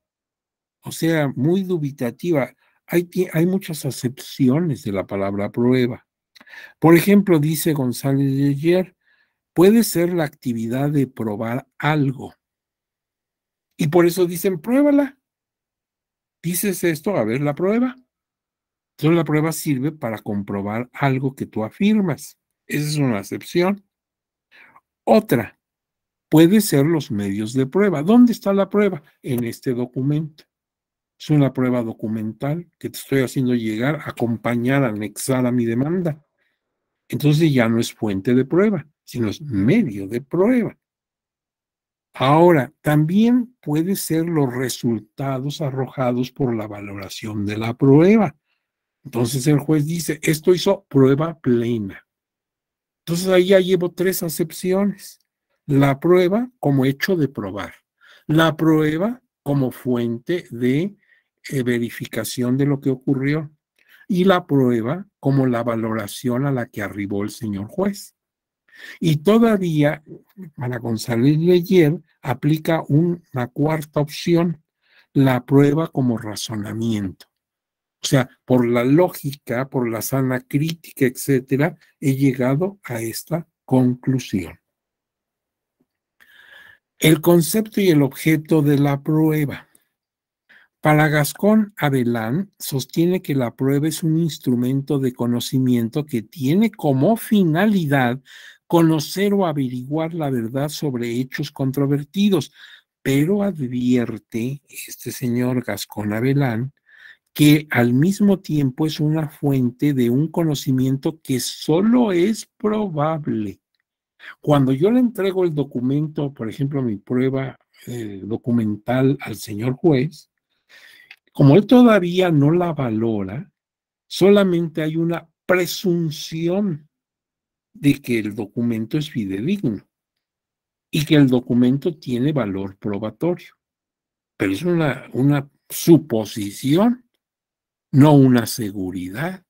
o sea, muy dubitativa. Hay muchas acepciones de la palabra prueba. Por ejemplo, dice González Leyer, puede ser la actividad de probar algo. Y por eso dicen, pruébala. Dices esto, a ver la prueba. Entonces la prueba sirve para comprobar algo que tú afirmas. Esa es una acepción. Otra, puede ser los medios de prueba. ¿Dónde está la prueba? En este documento. Es una prueba documental que te estoy haciendo llegar, acompañar, anexar a mi demanda. Entonces ya no es fuente de prueba, sino es medio de prueba. Ahora, también puede ser los resultados arrojados por la valoración de la prueba. Entonces el juez dice, esto hizo prueba plena. Entonces ahí ya llevo tres acepciones. La prueba como hecho de probar. La prueba como fuente de verificación de lo que ocurrió. Y la prueba como la valoración a la que arribó el señor juez. Y todavía, para González Leyer, aplica una cuarta opción, la prueba como razonamiento. O sea, por la lógica, por la sana crítica, etcétera, he llegado a esta conclusión. El concepto y el objeto de la prueba. Para Gascón Abelán, sostiene que la prueba es un instrumento de conocimiento que tiene como finalidad conocer o averiguar la verdad sobre hechos controvertidos, pero advierte este señor Gascón Abelán que al mismo tiempo es una fuente de un conocimiento que solo es probable. Cuando yo le entrego el documento, por ejemplo, mi prueba documental al señor juez, como él todavía no la valora, solamente hay una presunción de que el documento es fidedigno y que el documento tiene valor probatorio. Pero es una suposición, no una seguridad.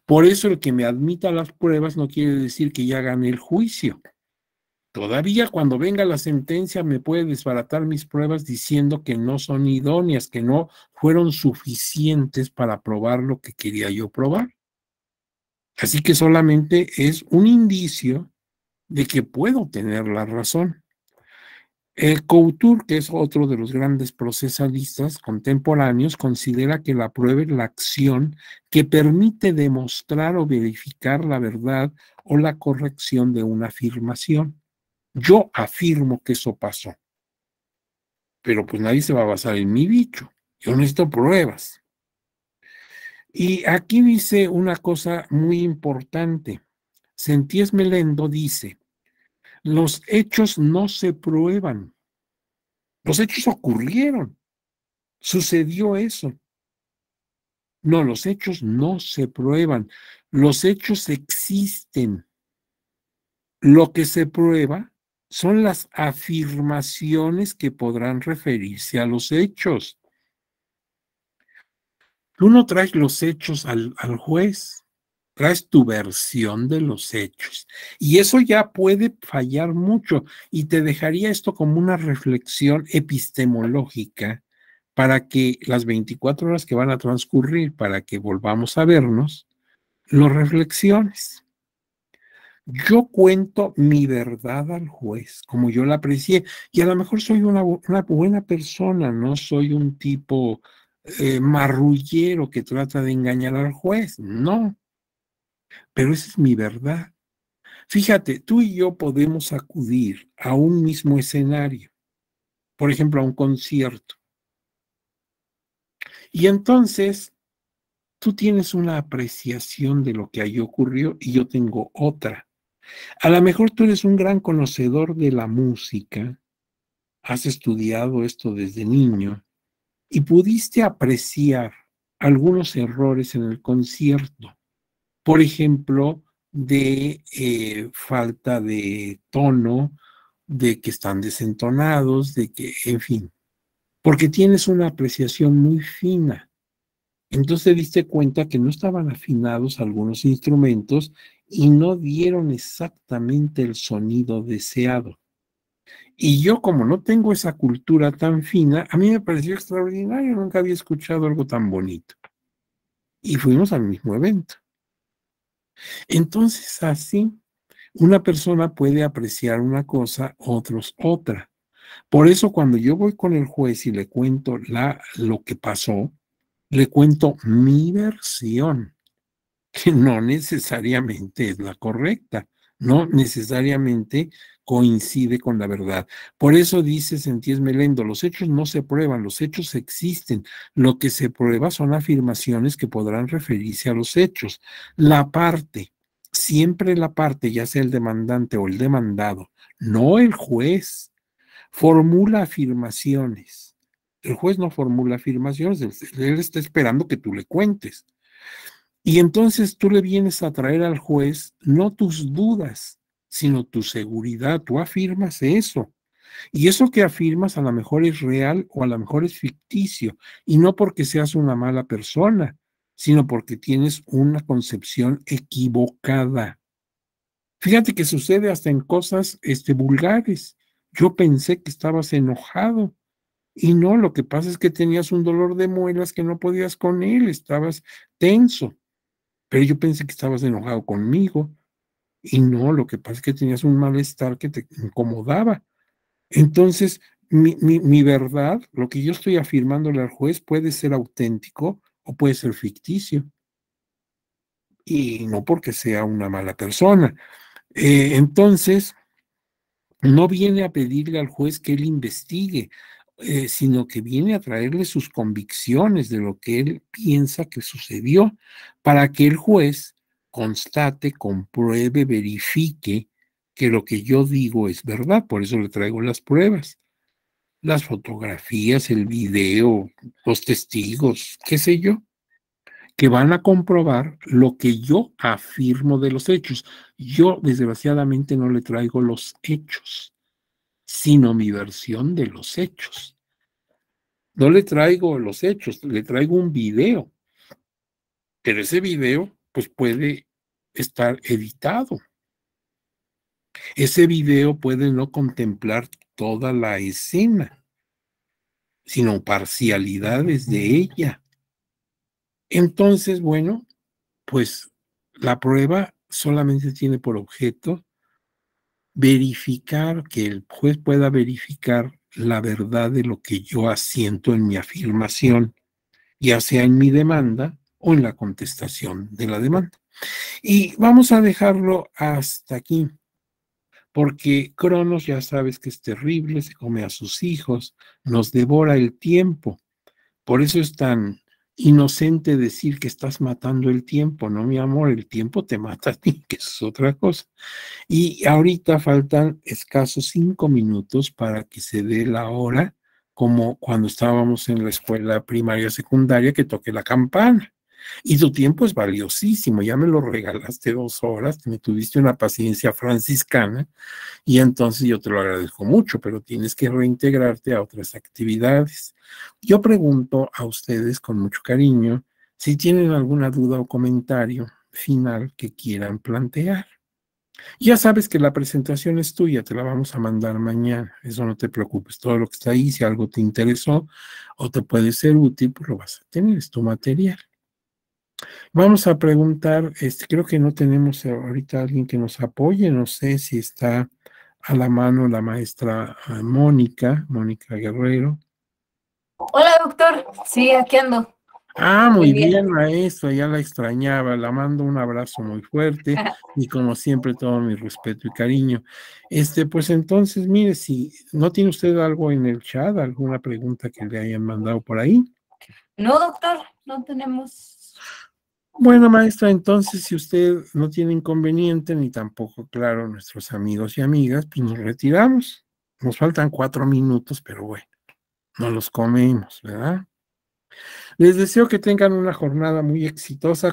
Por eso el que me admita las pruebas no quiere decir que ya gane el juicio. Todavía cuando venga la sentencia me puede desbaratar mis pruebas diciendo que no son idóneas, que no fueron suficientes para probar lo que quería yo probar. Así que solamente es un indicio de que puedo tener la razón. Couture, que es otro de los grandes procesalistas contemporáneos, considera que la prueba es la acción que permite demostrar o verificar la verdad o la corrección de una afirmación. Yo afirmo que eso pasó, pero pues nadie se va a basar en mi dicho. Yo necesito pruebas. Y aquí dice una cosa muy importante. Senties Melendo dice, los hechos no se prueban. Los hechos ocurrieron. Sucedió eso. No, los hechos no se prueban. Los hechos existen. Lo que se prueba son las afirmaciones que podrán referirse a los hechos. Tú no traes los hechos al juez, traes tu versión de los hechos. Y eso ya puede fallar mucho y te dejaría esto como una reflexión epistemológica para que las 24 horas que van a transcurrir, para que volvamos a vernos, lo reflexiones. Yo cuento mi verdad al juez, como yo la aprecié, y a lo mejor soy una buena persona, no soy un tipo marrullero que trata de engañar al juez, no, pero esa es mi verdad. Fíjate, tú y yo podemos acudir a un mismo escenario, por ejemplo, a un concierto, y entonces tú tienes una apreciación de lo que ahí ocurrió y yo tengo otra. A lo mejor tú eres un gran conocedor de la música, has estudiado esto desde niño y pudiste apreciar algunos errores en el concierto, por ejemplo, de falta de tono, de que están desentonados, de que, en fin, porque tienes una apreciación muy fina. Entonces te diste cuenta que no estaban afinados algunos instrumentos y no dieron exactamente el sonido deseado. Y yo, como no tengo esa cultura tan fina, a mí me pareció extraordinario, nunca había escuchado algo tan bonito. Y fuimos al mismo evento. Entonces, así, una persona puede apreciar una cosa, otros otra. Por eso, cuando yo voy con el juez y le cuento lo que pasó, le cuento mi versión, que no necesariamente es la correcta, no necesariamente coincide con la verdad. Por eso dice Senties Melendo, los hechos no se prueban, los hechos existen. Lo que se prueba son afirmaciones que podrán referirse a los hechos. La parte, siempre la parte, ya sea el demandante o el demandado, no el juez, formula afirmaciones. El juez no formula afirmaciones, él está esperando que tú le cuentes. Y entonces tú le vienes a traer al juez no tus dudas, sino tu seguridad. Tú afirmas eso. Y eso que afirmas a lo mejor es real o a lo mejor es ficticio. Y no porque seas una mala persona, sino porque tienes una concepción equivocada. Fíjate que sucede hasta en cosas vulgares. Yo pensé que estabas enojado. Y no, lo que pasa es que tenías un dolor de muelas que no podías con él, estabas tenso. Pero yo pensé que estabas enojado conmigo y no, lo que pasa es que tenías un malestar que te incomodaba. Entonces, mi verdad, lo que yo estoy afirmándole al juez puede ser auténtico o puede ser ficticio, y no porque sea una mala persona. Entonces, no viene a pedirle al juez que él investigue, sino que viene a traerle sus convicciones de lo que él piensa que sucedió, para que el juez constate, compruebe, verifique que lo que yo digo es verdad. Por eso le traigo las pruebas, las fotografías, el video, los testigos, qué sé yo, que van a comprobar lo que yo afirmo de los hechos. Yo, desgraciadamente, no le traigo los hechos, sino mi versión de los hechos. No le traigo los hechos, le traigo un video, pero ese video pues puede estar editado. Ese video puede no contemplar toda la escena, sino parcialidades de ella. Entonces, bueno, pues la prueba solamente tiene por objeto verificar, que el juez pueda verificar la verdad de lo que yo asiento en mi afirmación, ya sea en mi demanda o en la contestación de la demanda. Y vamos a dejarlo hasta aquí, porque Cronos ya sabes que es terrible, se come a sus hijos, nos devora el tiempo. Por eso es tan inocente decir que estás matando el tiempo, no, mi amor, el tiempo te mata a ti, que es otra cosa. Y ahorita faltan escasos 5 minutos para que se dé la hora, como cuando estábamos en la escuela primaria secundaria, que toque la campana. Y tu tiempo es valiosísimo, ya me lo regalaste 2 horas, me tuviste una paciencia franciscana y entonces yo te lo agradezco mucho, pero tienes que reintegrarte a otras actividades. Yo pregunto a ustedes con mucho cariño si tienen alguna duda o comentario final que quieran plantear. Ya sabes que la presentación es tuya, te la vamos a mandar mañana, eso no te preocupes, todo lo que está ahí, si algo te interesó o te puede ser útil, pues lo vas a tener, es tu material. Vamos a preguntar, creo que no tenemos ahorita alguien que nos apoye, no sé si está a la mano la maestra Mónica Guerrero. Hola, doctor. Sí, aquí ando. Muy bien, maestra, ya la extrañaba, la mando un abrazo muy fuerte y como siempre todo mi respeto y cariño. Pues entonces, mire, si no tiene usted algo en el chat, alguna pregunta que le hayan mandado por ahí. No, doctor, no tenemos. Bueno, maestra, entonces si usted no tiene inconveniente, ni tampoco, claro, nuestros amigos y amigas, pues nos retiramos. Nos faltan 4 minutos, pero bueno, no los comemos, ¿verdad? Les deseo que tengan una jornada muy exitosa.